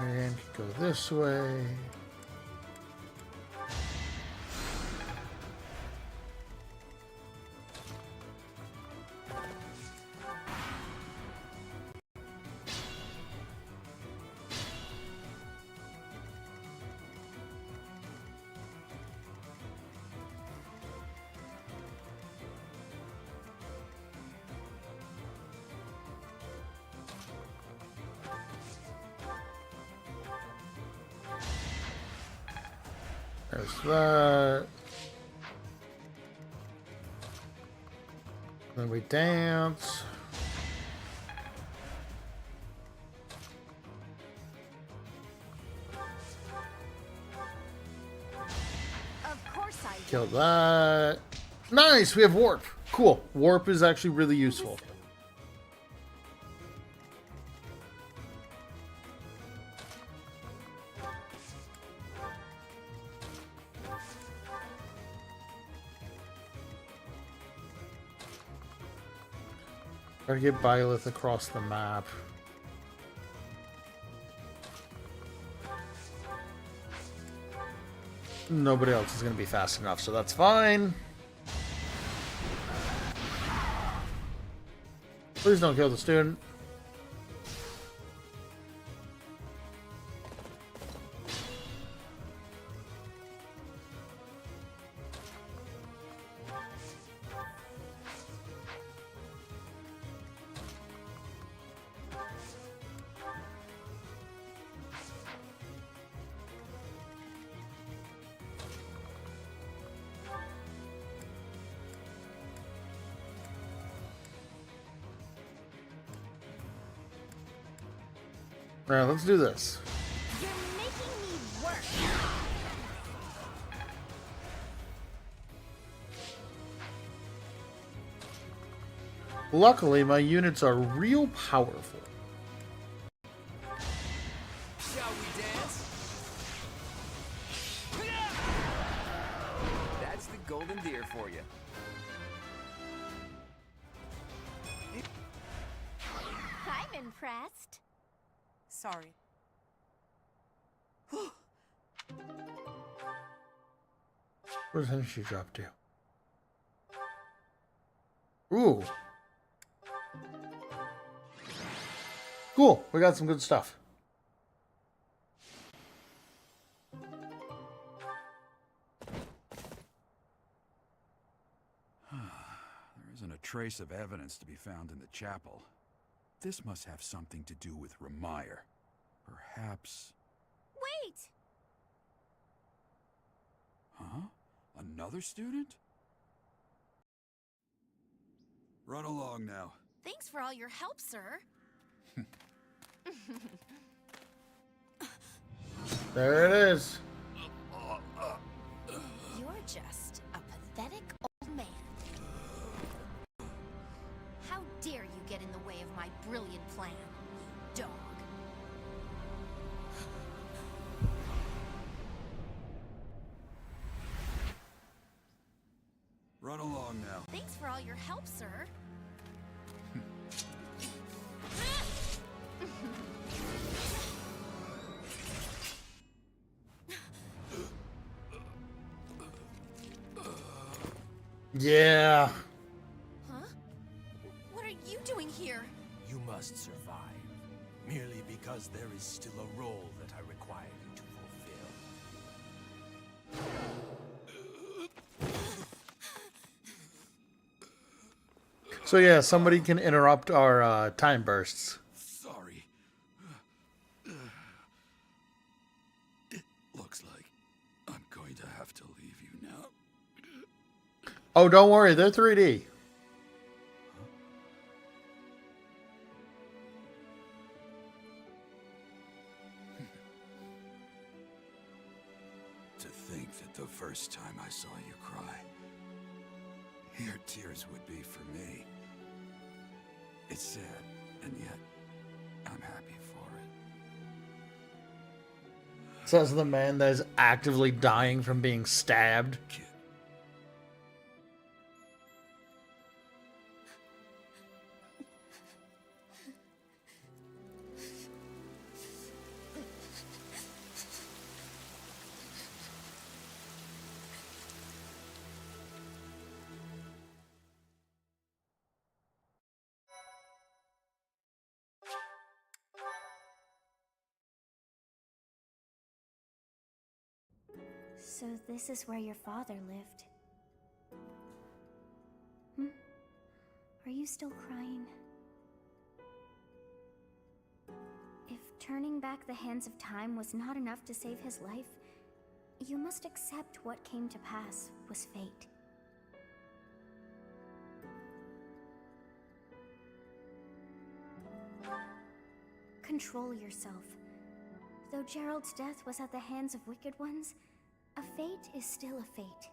And go this way. There's that. Then we dance. Of course I Kill that. Nice, we have warp. Cool. Warp is actually really useful. Try to get Byleth across the map. Nobody else is going to be fast enough, so that's fine. Please don't kill the student. Alright, let's do this. You're making me work. Luckily, my units are real powerful. Shall we dance? That's the golden deer for you. I'm impressed. Sorry. Where's energy drop to? Ooh. Cool, we got some good stuff. There isn't a trace of evidence to be found in the chapel. This must have something to do with Remire. Perhaps... Wait! Huh? Another student? Run along now. Thanks for all your help, sir. There it is. You're just a pathetic old man. How dare you get in the way of my brilliant plan, dog. Run along now. Thanks for all your help, sir. Yeah. Huh? What are you doing here? You must survive, merely because there is still a role that I require you to fulfill. So yeah, somebody can interrupt our time bursts. Sorry. It looks like I'm going to have to leave you now. Oh, don't worry, they're 3D. To think that the first time I saw you cry, your tears would be for me. It's sad, and yet I'm happy for it. Says the man that is actively dying from being stabbed. So this is where your father lived. Are you still crying? If turning back the hands of time was not enough to save his life, you must accept what came to pass was fate. Control yourself. Though Gerald's death was at the hands of wicked ones, a fate is still a fate.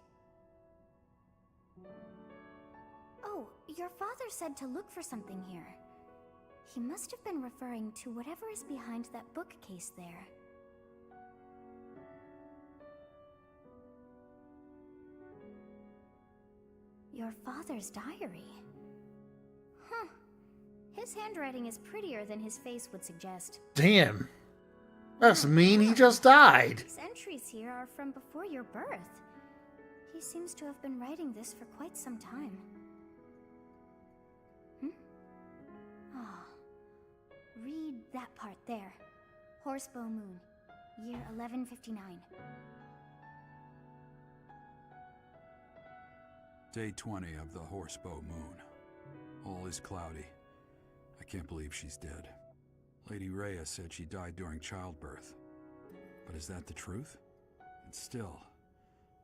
Oh, your father said to look for something here. He must have been referring to whatever is behind that bookcase there. Your father's diary. Huh. His handwriting is prettier than his face would suggest. Damn. That's mean, he just died. These entries here are from before your birth. He seems to have been writing this for quite some time. Read that part there. Horsebow Moon, year 1159. Day 20 of the Horsebow Moon. All is cloudy. I can't believe she's dead. Lady Rhea said she died during childbirth. But is that the truth? And still,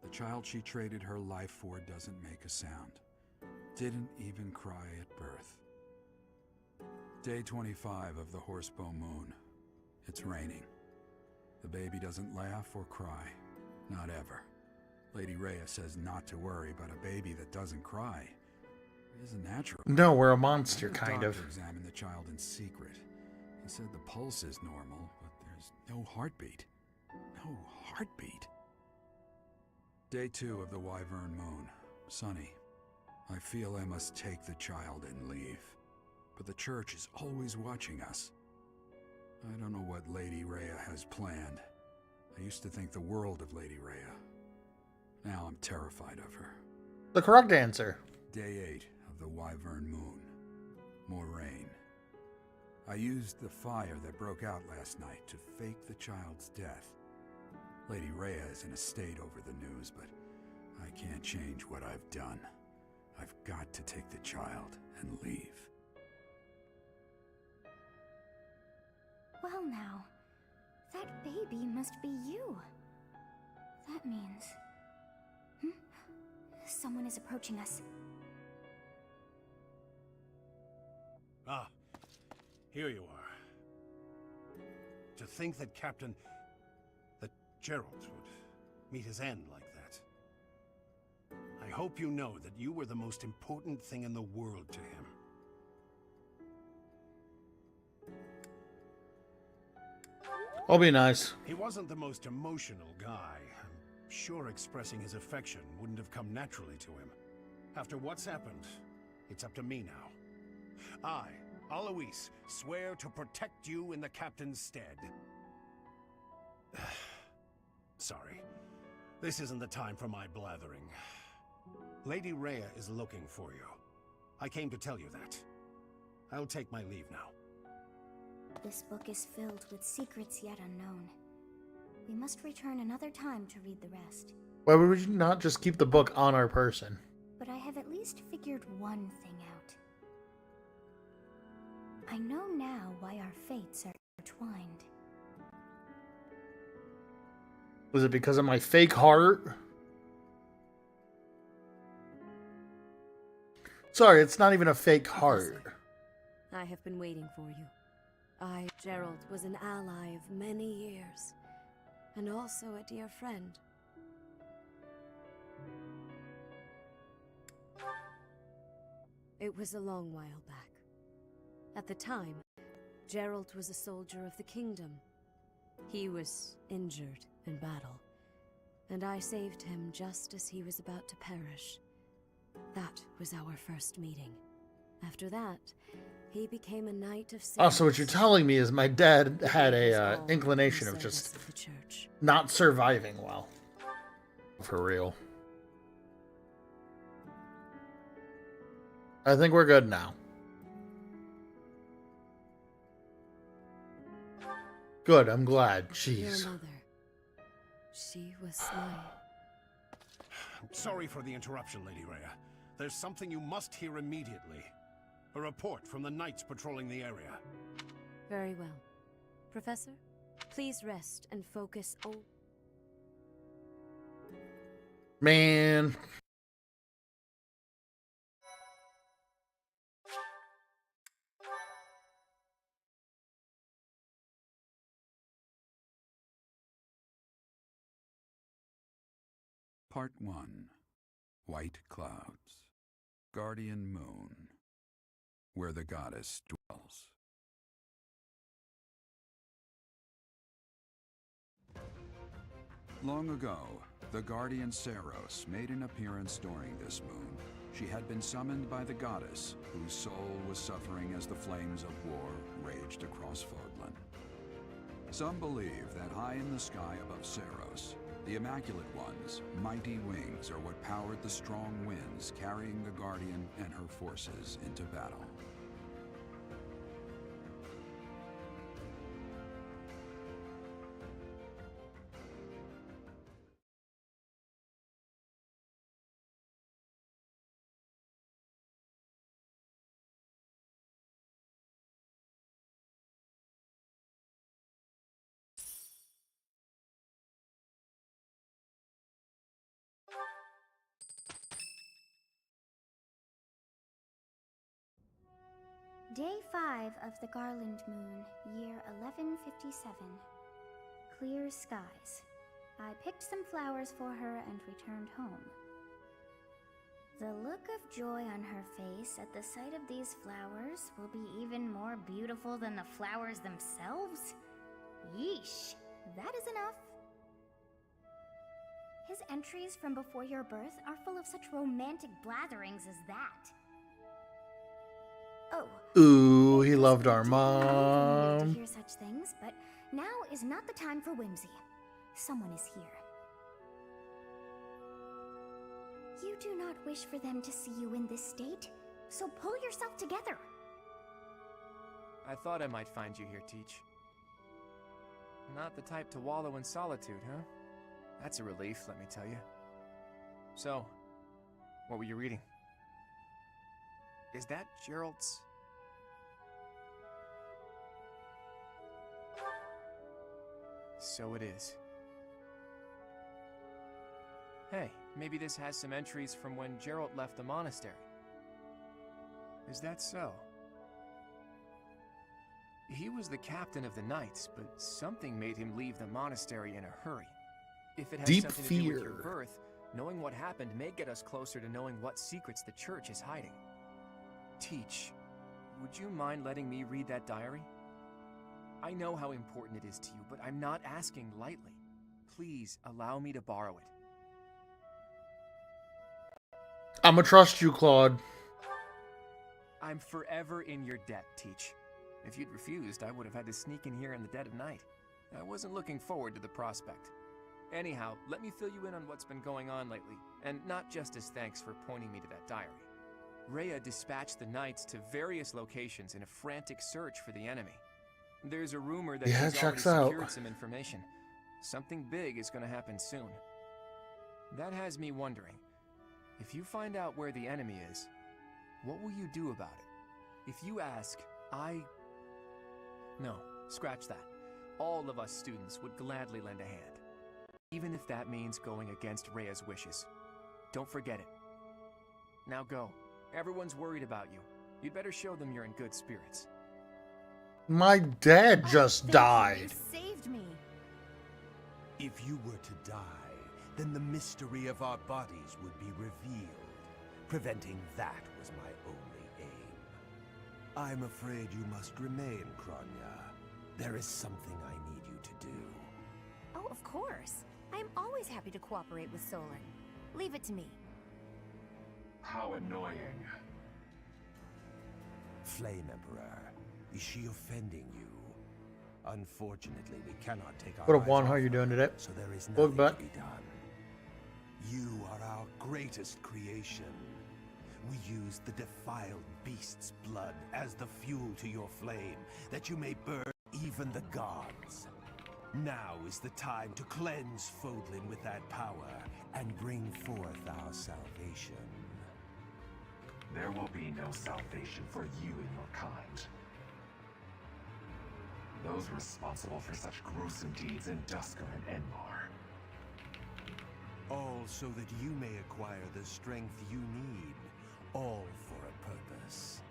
the child she traded her life for doesn't make a sound. Didn't even cry at birth. Day 25 of the Horsebow Moon. It's raining. The baby doesn't laugh or cry. Not ever. Lady Rhea says not to worry, but a baby that doesn't cry isn't natural. No, we're a monster, The kind of. doctor examined the child in secret. He said the pulse is normal, but there's no heartbeat. No heartbeat. Day 2 of the Wyvern Moon. Sunny. I feel I must take the child and leave. But the church is always watching us. I don't know what Lady Rhea has planned. I used to think the world of Lady Rhea. Now I'm terrified of her. The correct answer. Day 8 of the Wyvern Moon. More rain. I used the fire that broke out last night to fake the child's death. Lady Rhea is in a state over the news, but I can't change what I've done. I've got to take the child and leave. Well now, that baby must be you. That means... Someone is approaching us. Ah, here you are. To think that that Gerald would meet his end like that. I hope you know that you were the most important thing in the world to him. I'll be nice. He wasn't the most emotional guy. I'm sure expressing his affection wouldn't have come naturally to him. After what's happened, it's up to me now. I, Alois, swear to protect you in the captain's stead. Sorry. This isn't the time for my blathering. Lady Rhea is looking for you. I came to tell you that. I'll take my leave now. This book is filled with secrets yet unknown. We must return another time to read the rest. Why would you not just keep the book on our person? But I have at least figured one thing out. I know now why our fates are intertwined. Was it because of my fake heart? Sorry, it's not even a fake heart. I have been waiting for you. Gerald, was an ally of many years, and also a dear friend. It was a long while back. At the time, Gerald was a soldier of the kingdom. He was injured in battle, and I saved him just as he was about to perish. That was our first meeting. After that, he became a knight of service. Oh, so what you're telling me is my dad had a inclination of just not surviving well. For real. I think we're good now. Good, I'm glad. Jeez. Your mother. She was slain. Sorry for the interruption, Lady Rhea. There's something you must hear immediately. A report from the knights patrolling the area. Very well. Professor, please rest and focus. Oh. Man. Part 1. White Clouds. Guardian Moon. Where the goddess dwells. Long ago, the guardian Saros made an appearance during this moon. She had been summoned by the goddess, whose soul was suffering as the flames of war raged across Fodlan. Some believe that high in the sky above Saros, the Immaculate One's mighty wings are what powered the strong winds carrying the Guardian and her forces into battle. Day 5 of the Garland Moon, year 1157. Clear skies. I picked some flowers for her and returned home. The look of joy on her face at the sight of these flowers will be even more beautiful than the flowers themselves. Yeesh, that is enough. His entries from before your birth are full of such romantic blatherings as that. Oh. Ooh, he loved our To mom. hear such things, but now is not the time for whimsy. Someone is here. You do not wish for them to see you in this state, so pull yourself together. I thought I might find you here, Teach. Not the type to wallow in solitude, huh? That's a relief, let me tell you. So, what were you reading? Is that Gerald's? So it is. Hey, maybe this has some entries from when Gerald left the monastery. Is that so? He was the captain of the knights, but something made him leave the monastery in a hurry. If it has Deep something to do with your fear. birth, knowing what happened may get us closer to knowing what secrets the church is hiding. Teach, would you mind letting me read that diary? I know how important it is to you, but I'm not asking lightly. Please allow me to borrow it. I'ma trust you, Claude. I'm forever in your debt, Teach. If you'd refused, I would have had to sneak in here in the dead of night. I wasn't looking forward to the prospect. Anyhow, let me fill you in on what's been going on lately, and not just as thanks for pointing me to that diary. Rhea dispatched the knights to various locations in a frantic search for the enemy. There's a rumor that she's already secured some information. Something big is going to happen soon. That has me wondering, if you find out where the enemy is, what will you do about it? If you ask, I No, scratch that. All of us students would gladly lend a hand. Even if that means going against Rhea's wishes. Don't forget it. Now go. Everyone's worried about you. You'd better show them you're in good spirits. My dad just died. You saved me. If you were to die, then the mystery of our bodies would be revealed. Preventing that was my only aim. I'm afraid you must remain, Kronya. There is something I need you to do. Oh, of course. I am always happy to cooperate with Solon. Leave it to me. How annoying. Flame Emperor, is she offending you? Unfortunately, we cannot take our What up, eyes Juan? How off you doing her, today? so there is Look nothing back. to be done. You are our greatest creation. We use the defiled beast's blood as the fuel to your flame, that you may burn even the gods. Now is the time to cleanse Fodlan with that power and bring forth our salvation. There will be no salvation for you and your kind. Those responsible for such gruesome deeds in Dusker and Enmar. All so that you may acquire the strength you need, all for a purpose.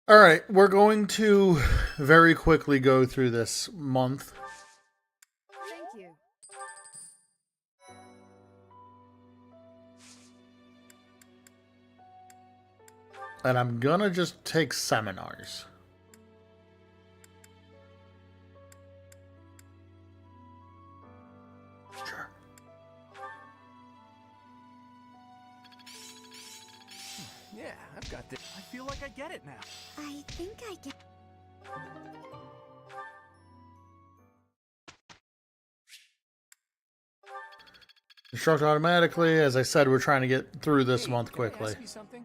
All right, we're going to very quickly go through this month. Thank you. And I'm gonna just take seminars. Sure. Yeah, I've got this. I feel like I get it now. I think I get... Instruct automatically. As I said, we're trying to get through this month Can I quickly. ask you something?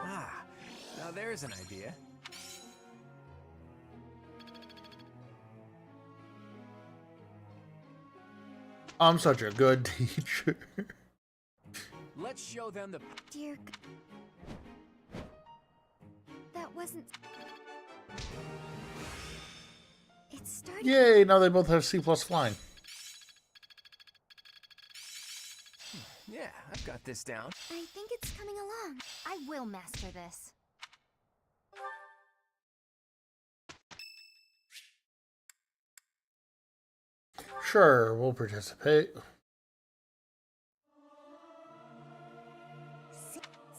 Ah, now there's an idea. I'm such a good teacher. Let's show them the... Dear... That wasn't... It started... Yay, now they both have C+ flying. Yeah, I've got this down. I think it's coming along. I will master this. Sure, we'll participate.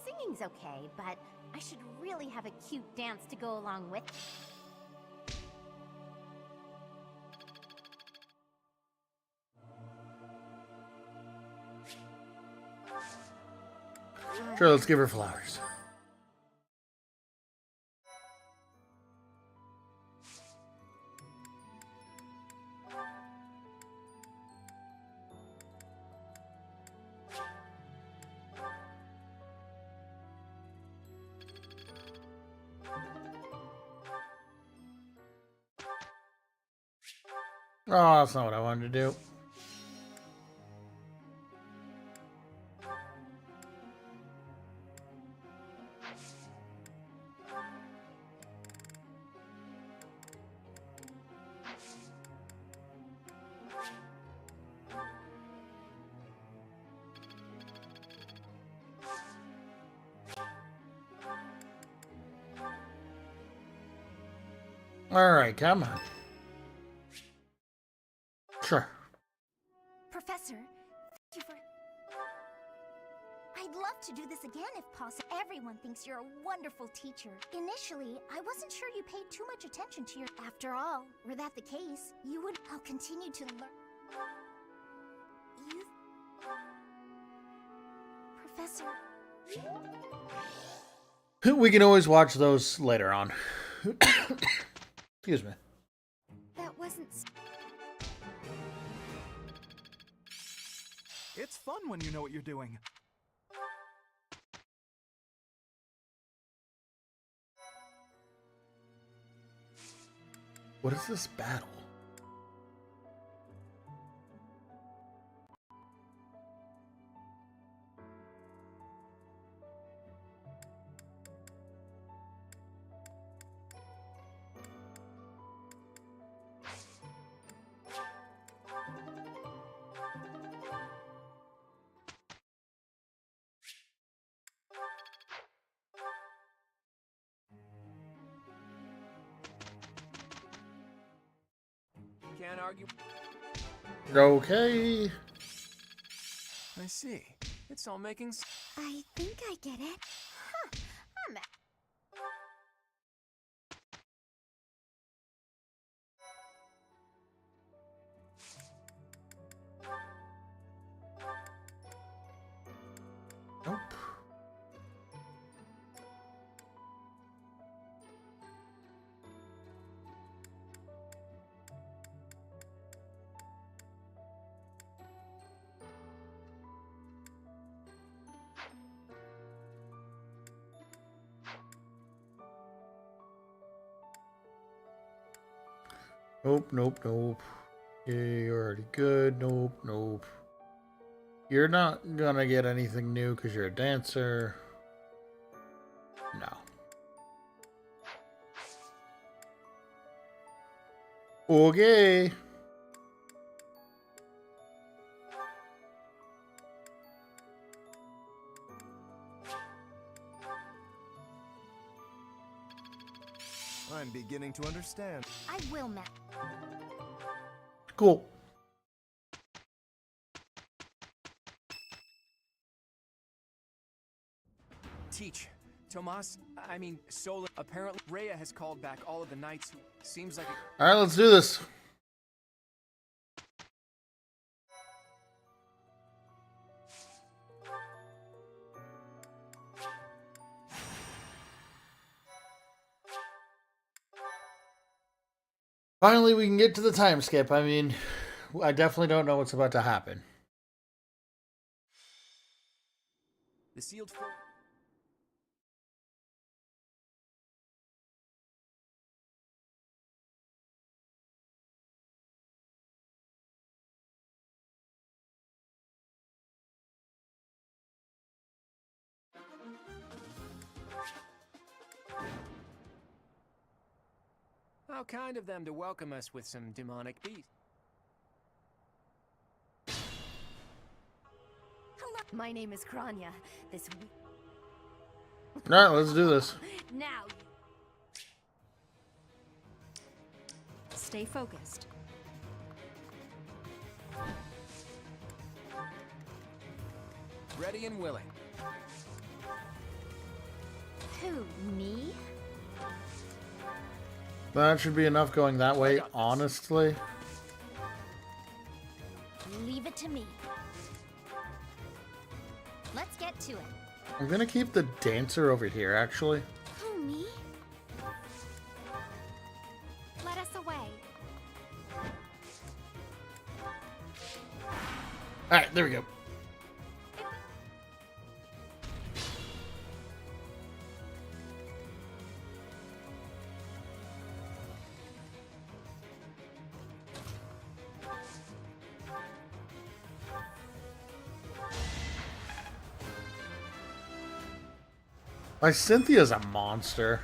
Singing's okay, but I should really have a cute dance to go along with. Sure, let's give her flowers. Oh, that's not what I wanted to do. All right, come on. Sure. Professor, thank you for... I'd love to do this again if possible. Everyone thinks you're a wonderful teacher. Initially, I wasn't sure you paid too much attention to your... After all, were that the case, you would... I'll continue to learn... You... Professor... We can always watch those later on. Excuse me. That wasn't... It's fun when you know what you're doing. What is this battle? Can't argue. Okay. I see. It's all making sense. I think I get it. Huh. I'm Nope. Nope, nope, nope. Yeah, you're already good. Nope, nope. You're not gonna get anything new because you're a dancer. No. Okay. I'm beginning to understand. I will, Matt. Cool. Teach. Tomas, I mean, Sola. Apparently, Rhea has called back all of the knights who seems like All right, let's do this. Finally, we can get to the time skip. I mean, I definitely don't know what's about to happen. the sealed fort. How kind of them to welcome us with some demonic beast. Hello. My name is Kranya. This week. All right, let's do this. Now. Stay focused. Ready and willing. Who, me? That should be enough going that way, honestly. Leave it to me. Let's get to it. I'm gonna keep the dancer over here, actually. Who, me? Let us away. Alright, there we go. My Cynthia's a monster.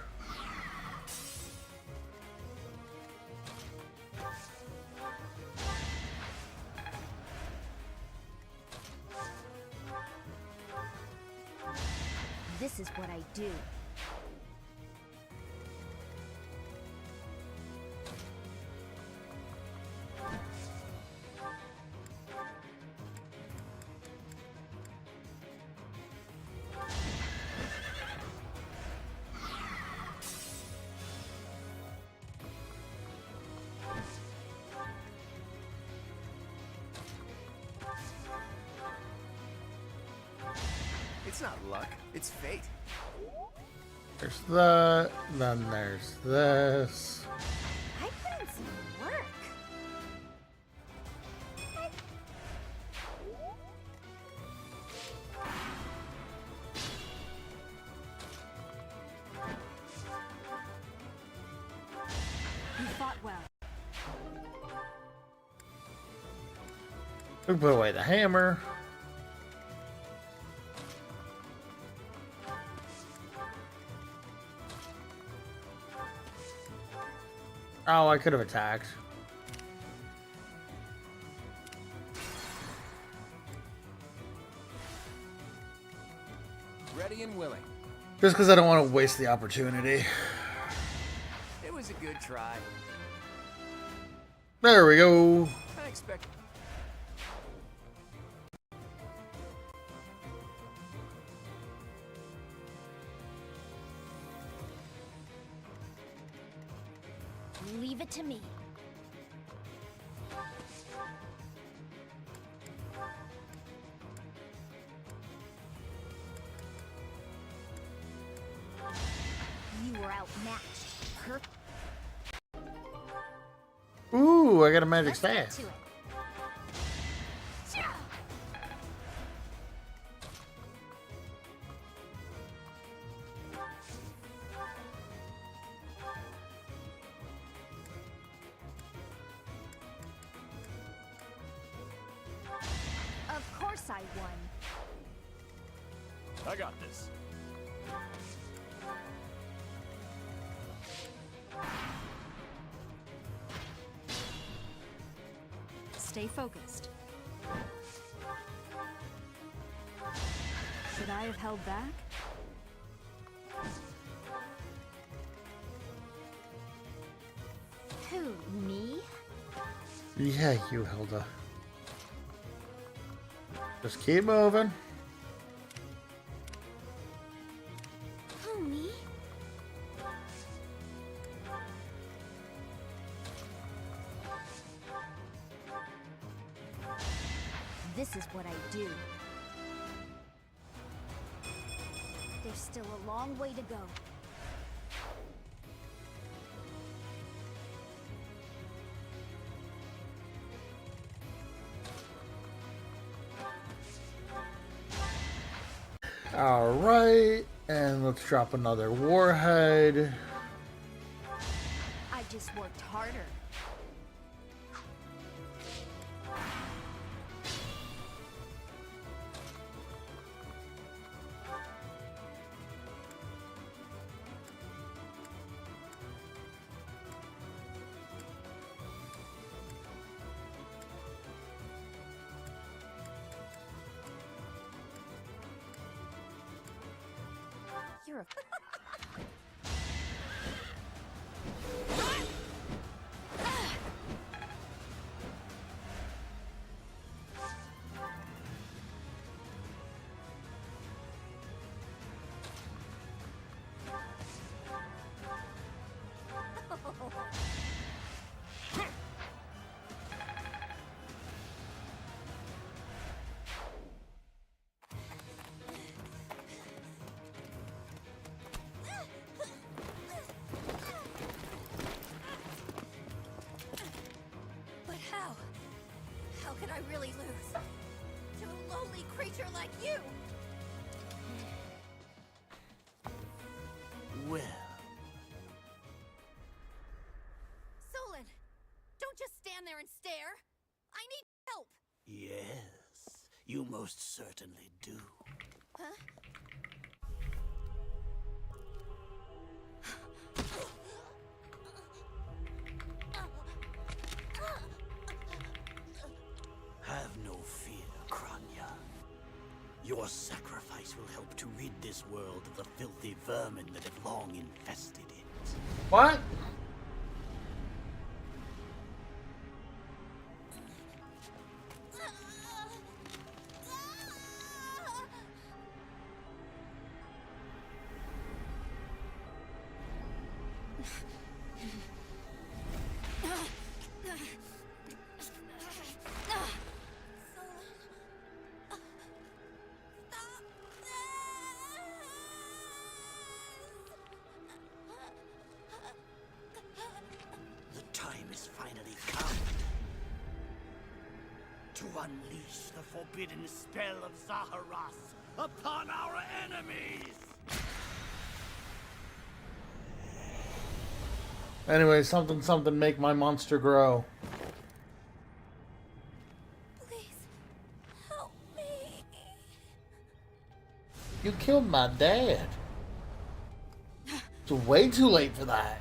This is what I do. It's not luck, it's fate. There's that, then there's this. I put in some work. You fought well. We put away the hammer. Oh, I could have attacked. Ready and willing. Just because I don't want to waste the opportunity. It was a good try. There we go. I expect. Leave it to me. You were outmatched. Ooh, I got a magic Let's get staff. to it. Of course I won. I got this. Stay focused. Should I have held back? Who, me? Yeah, you, Hilda. Just keep moving. Who, me? This is what I do. There's still a long way to go. All right, and let's drop another warhead. I just worked harder. You're a... But how? How could I really lose to a lowly creature like you? Well, Solon, don't just stand there and stare. I need help. yes, you most certainly do. Huh? Have no fear, Kranya. Your sacrifice will help to rid this world of the filthy vermin that have long infested it. What? The time is finally come to unleash the forbidden spell of Zaharas upon our enemies! Anyway, something, something, make my monster grow. Please, You killed my dad. It's way too late for that.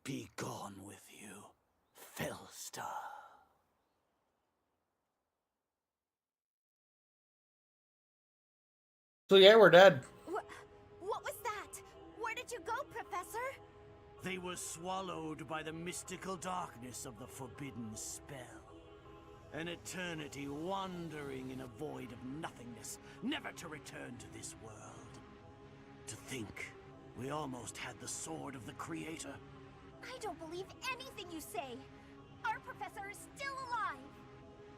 Be gone with you, Fellstar. So yeah, we're dead. What was that? Where did you go, Professor? They were swallowed by the mystical darkness of the forbidden spell. An eternity wandering in a void of nothingness, never to return to this world. To think, we almost had the sword of the Creator. I don't believe anything you say. Our professor is still alive.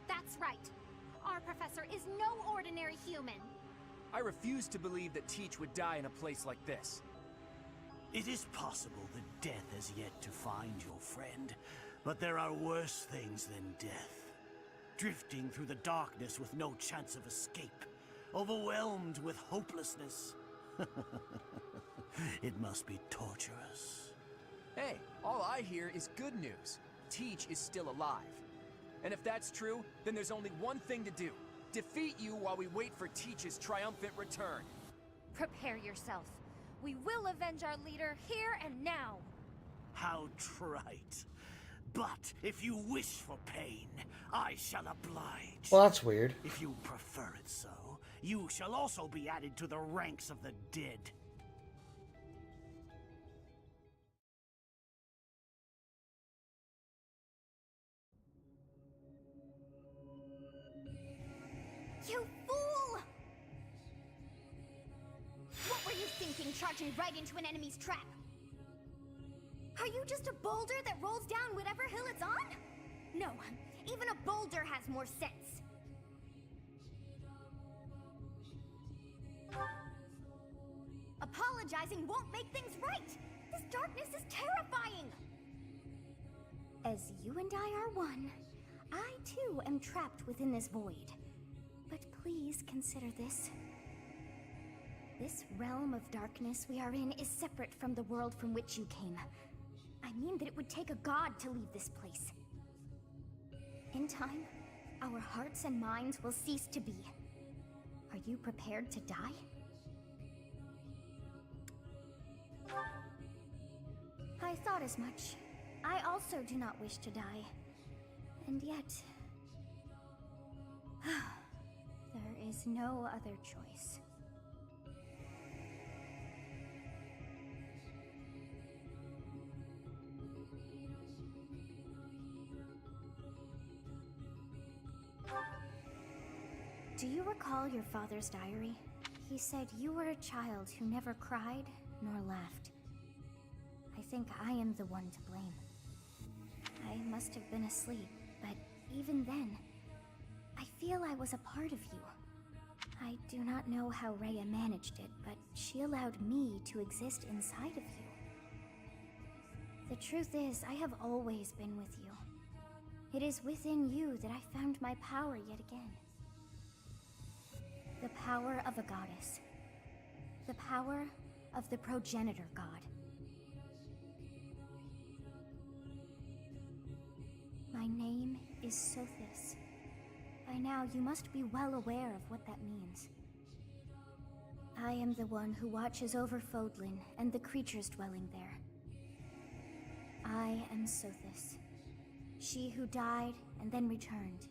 That's right. Our professor is no ordinary human. I refuse to believe that Teach would die in a place like this. It is possible that death has yet to find your friend, but there are worse things than death. Drifting through the darkness with no chance of escape, overwhelmed with hopelessness. It must be torturous. Hey, all I hear is good news. Teach is still alive. And if that's true, then there's only one thing to do. Defeat you while we wait for Teach's triumphant return. Prepare yourself. We will avenge our leader here and now. How trite. But if you wish for pain, I shall oblige. Well, that's weird. If you prefer it so, you shall also be added to the ranks of the dead. You fool! What were you thinking, charging right into an enemy's trap? Are you just a boulder that rolls down whatever hill it's on? No, even a boulder has more sense. Apologizing won't make things right! This darkness is terrifying! As you and I are one, I too am trapped within this void. But please consider this. This realm of darkness we are in is separate from the world from which you came. I mean that it would take a god to leave this place. In time, our hearts and minds will cease to be. Are you prepared to die? I thought as much. I also do not wish to die. And yet... there is no other choice. Do you recall your father's diary? He said you were a child who never cried nor laughed. I think I am the one to blame. I must have been asleep, but even then, I feel I was a part of you. I do not know how Rhea managed it, but she allowed me to exist inside of you. The truth is, I have always been with you. It is within you that I found my power yet again. The power of a goddess. The power of the progenitor god. My name is Sothis. By now, you must be well aware of what that means. I am the one who watches over Fodlan and the creatures dwelling there. I am Sothis. She who died and then returned.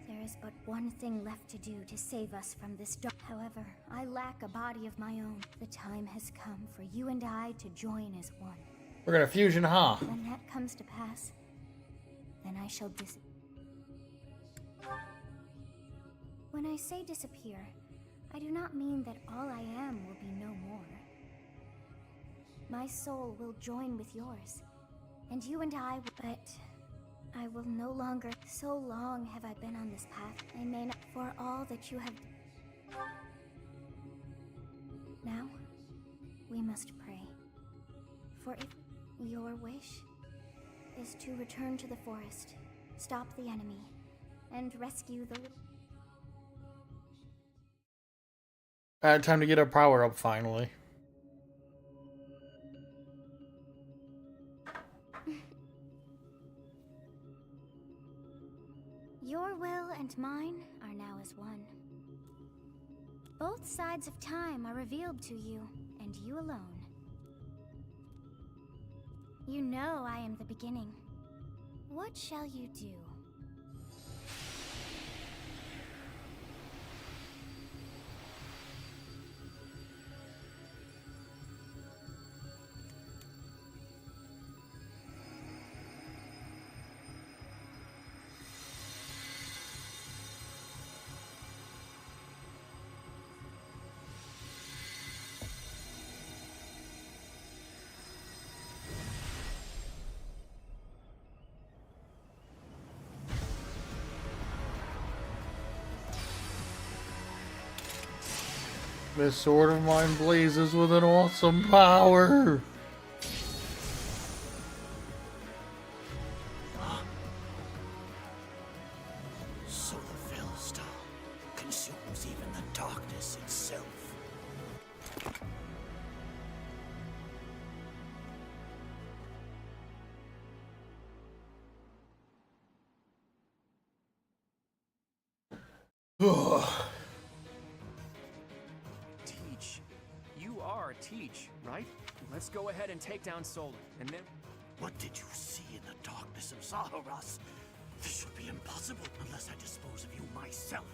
There is but one thing left to do to save us from this dark. However, I lack a body of my own. The time has come for you and I to join as one. We're gonna fusion, huh? When that comes to pass, then I shall When I say disappear, I do not mean that all I am will be no more. My soul will join with yours, and you and I will... But I will no longer... So long have I been on this path, I may not... For all that you have... Now, we must pray. For if your wish is to return to the forest, stop the enemy, and rescue the... Time to get our power up finally. Your will and mine are now as one. Both sides of time are revealed to you, and you alone. You know I am the beginning. What shall you do? This sword of mine blazes with an awesome power. So the Fellstar consumes even the darkness itself. Teach. You are Teach, right? Let's go ahead and take down Solar, and then... What did you see in the darkness of Zaharas? This should be impossible unless I dispose of you myself.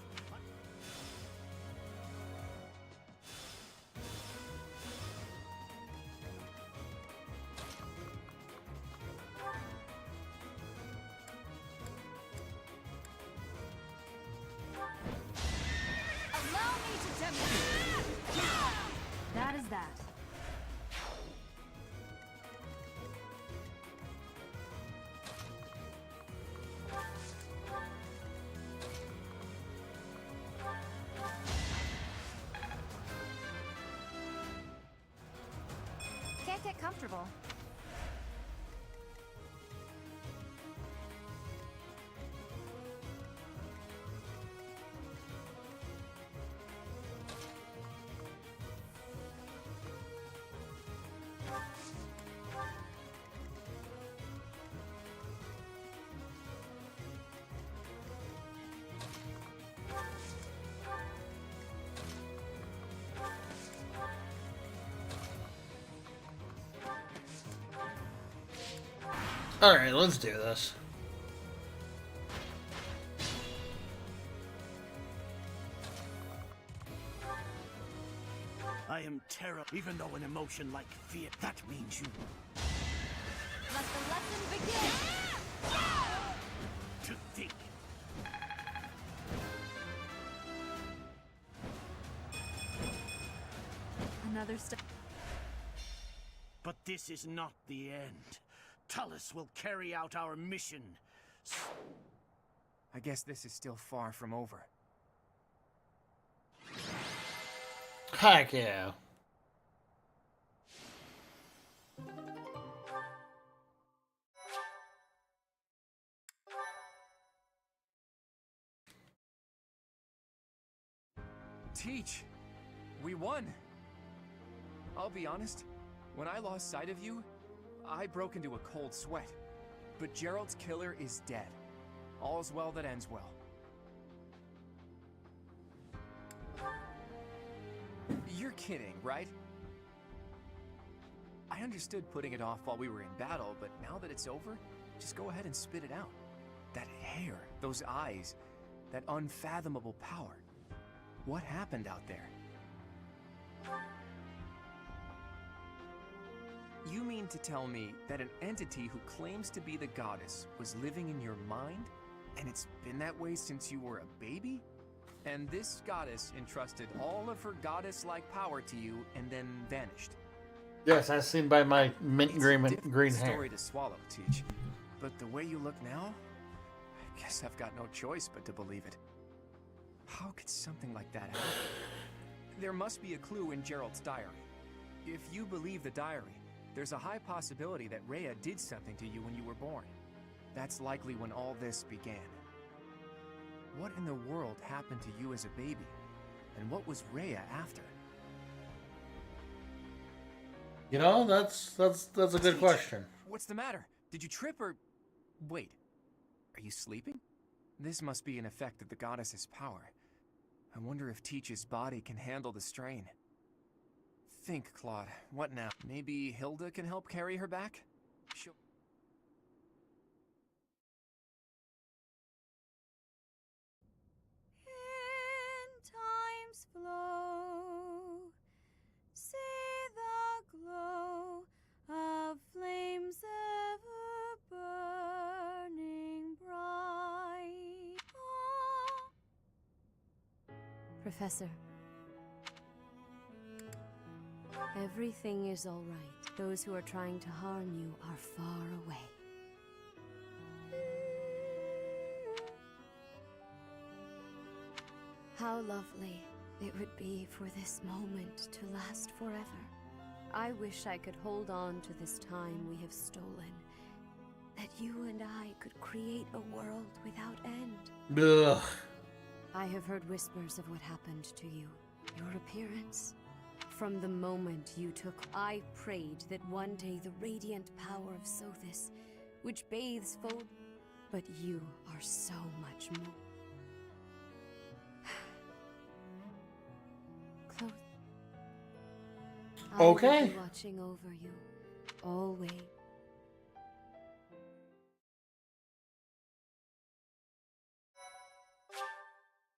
Allow me to demonstrate. That is that. Can't get comfortable. Alright, let's do this. I am terror, even though an emotion like fear, that means you. Let the lesson begin. To think. Another step. But this is not the end. Tullus will carry out our mission. I guess this is still far from over. Heck yeah. Teach! We won! I'll be honest, when I lost sight of you, I broke into a cold sweat. But Gerald's killer is dead. All's well that ends well. You're kidding, right? I understood putting it off while we were in battle, but now that it's over, just go ahead and spit it out. That hair, those eyes, that unfathomable power. What happened out there? You mean to tell me that an entity who claims to be the goddess was living in your mind? And it's been that way since you were a baby? And this goddess entrusted all of her goddess-like power to you and then vanished? Yes, as seen by my mint green hair. Story to swallow, Teach. But the way you look now, I guess I've got no choice but to believe it. How could something like that happen? There must be a clue in Gerald's diary. If you believe the diary, there's a high possibility that Rhea did something to you when you were born. That's likely when all this began. What in the world happened to you as a baby? And what was Rhea after? You know, that's a good question. What's the matter? Did you trip or... Wait, are you sleeping? This must be an effect of the goddess's power. I wonder if Teach's body can handle the strain. Think, Claude. What now? Maybe Hilda can help carry her back? She'll... In time's flow, see the glow of flames ever burning bright. Professor, everything is all right. Those who are trying to harm you are far away. How lovely it would be for this moment to last forever. I wish I could hold on to this time we have stolen, that you and I could create a world without end. Ugh. I have heard whispers of what happened to you, your appearance. From the moment you took, I prayed that one day the radiant power of Sothis, which bathes Fod, but you are so much more. Close. I Okay. will be watching over you, always.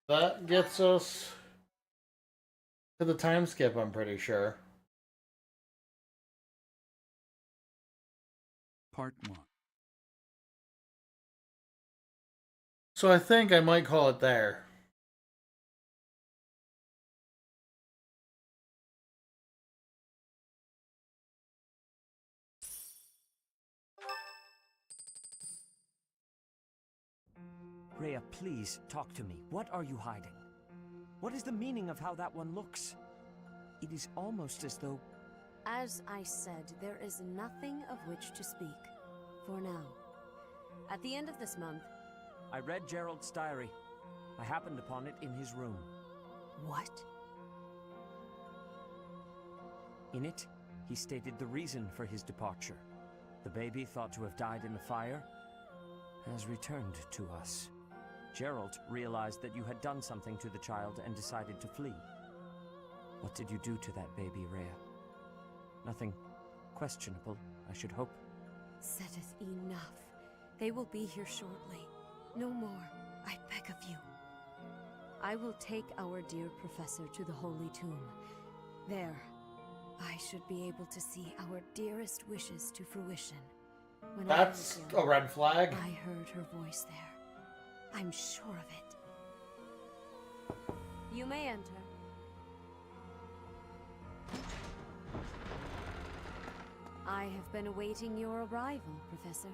That gets us to the time skip, I'm pretty sure. Part 1. So I think I might call it there. Rhea, please talk to me. What are you hiding? What is the meaning of how that one looks? It is almost as though... As I said, there is nothing of which to speak, for now. At the end of this month... I read Gerald's diary. I happened upon it in his room. What? In it, he stated the reason for his departure. The baby, thought to have died in the fire, has returned to us. Gerald realized that you had done something to the child and decided to flee. What did you do to that baby, Rhea? Nothing questionable, I should hope. Setteth enough. They will be here shortly. No more, I beg of you. I will take our dear professor to the Holy Tomb. There, I should be able to see our dearest wishes to fruition. When That's I was young, a red flag. I heard her voice there. I'm sure of it. You may enter. I have been awaiting your arrival, Professor.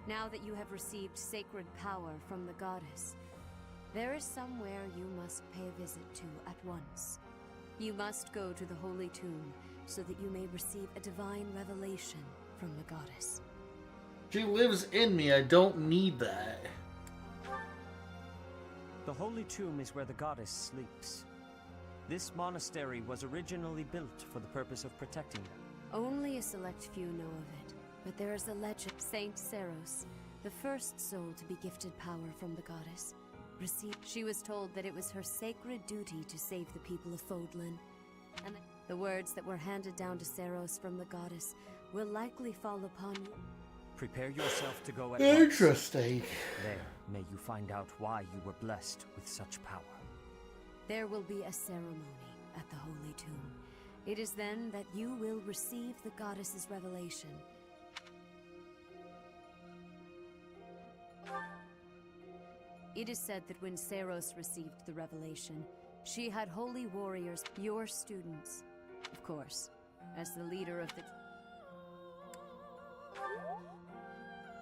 Now that you have received sacred power from the goddess, there is somewhere you must pay a visit to at once. You must go to the Holy Tomb so that you may receive a divine revelation from the goddess. She lives in me. I don't need that. The Holy Tomb is where the goddess sleeps. This monastery was originally built for the purpose of protecting them. Only a select few know of it, but there is a legend. Saint Seros, the first soul to be gifted power from the goddess, she was told that it was her sacred duty to save the people of Fodlan. And the words that were handed down to Seros from the goddess will likely fall upon you. Prepare yourself to go at Interesting. once. There, may you find out why you were blessed with such power. There will be a ceremony at the Holy Tomb. It is then that you will receive the goddess's revelation. It is said that when Seros received the revelation, she had holy warriors, your students, of course, as the leader of the...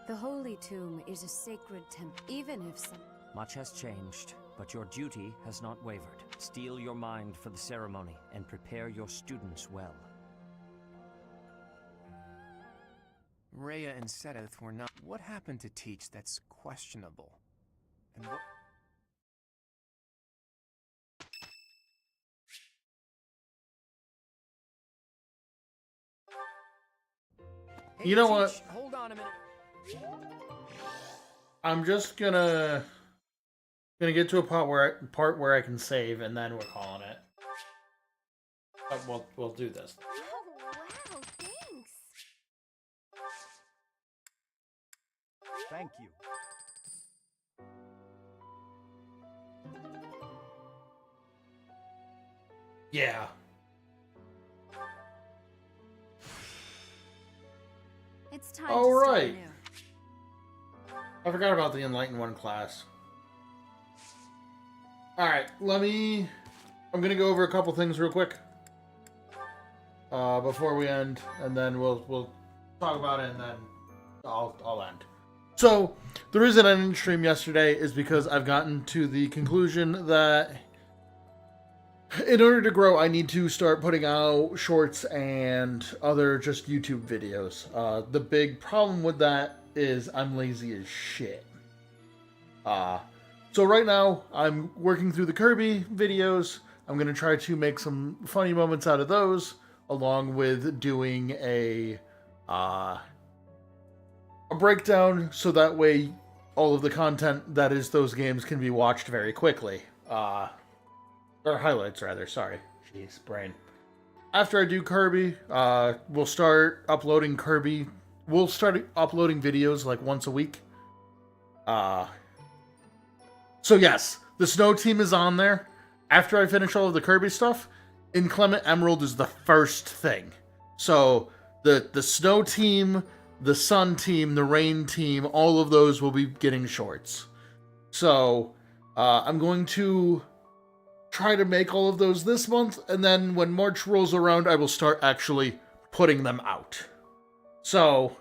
The Holy Tomb is a sacred temple, even if some... Much has changed, but your duty has not wavered. Steel your mind for the ceremony and prepare your students well. Rhea and Seteth were not... What happened to Teach that's questionable? And what... You know what? Hold on a minute. I'm just gonna get to a part where I can save, and then we're calling it. But we'll do this. Oh, wow, thanks. Thank you. Yeah. It's time All to start right. anew. I forgot about the Enlightened 1 class. Alright, I'm gonna go over a couple things real quick. Before we end, and then we'll talk about it, and then I'll end. So, the reason I didn't stream yesterday is because I've gotten to the conclusion that in order to grow, I need to start putting out shorts and other just YouTube videos. The big problem with that is I'm lazy as shit. So right now, I'm working through the Kirby videos. I'm going to try to make some funny moments out of those, along with doing a breakdown, so that way all of the content that is those games can be watched very quickly. Or highlights, rather. Sorry. Jeez, brain. After I do Kirby, we'll start uploading Kirby. We'll start uploading videos like once a week. So yes, the Snow Team is on there. After I finish all of the Kirby stuff, Inclement Emerald is the first thing. So the Snow Team, the Sun Team, the Rain Team, all of those will be getting shorts. So I'm going to try to make all of those this month, and then when March rolls around, I will start actually putting them out. So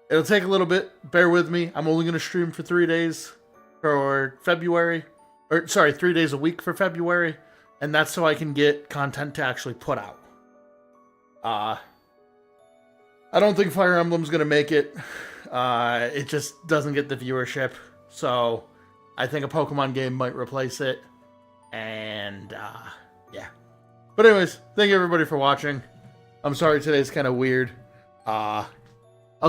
it'll take a little bit. Bear with me. I'm only going to stream for 3 days for February. Or, sorry, 3 days a week for February. And that's so I can get content to actually put out. I don't think Fire Emblem's going to make it. It just doesn't get the viewership. So I think a Pokemon game might replace it. And, yeah. But anyways, thank you everybody for watching. I'm sorry today's kind of weird. I'll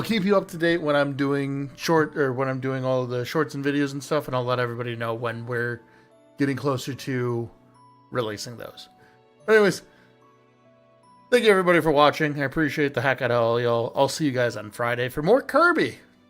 keep you up to date when I'm doing when I'm doing all of the shorts and videos and stuff, and I'll let everybody know when we're getting closer to releasing those. But anyways, thank you everybody for watching. I appreciate the heck out of all y'all. I'll see you guys on Friday for more Kirby.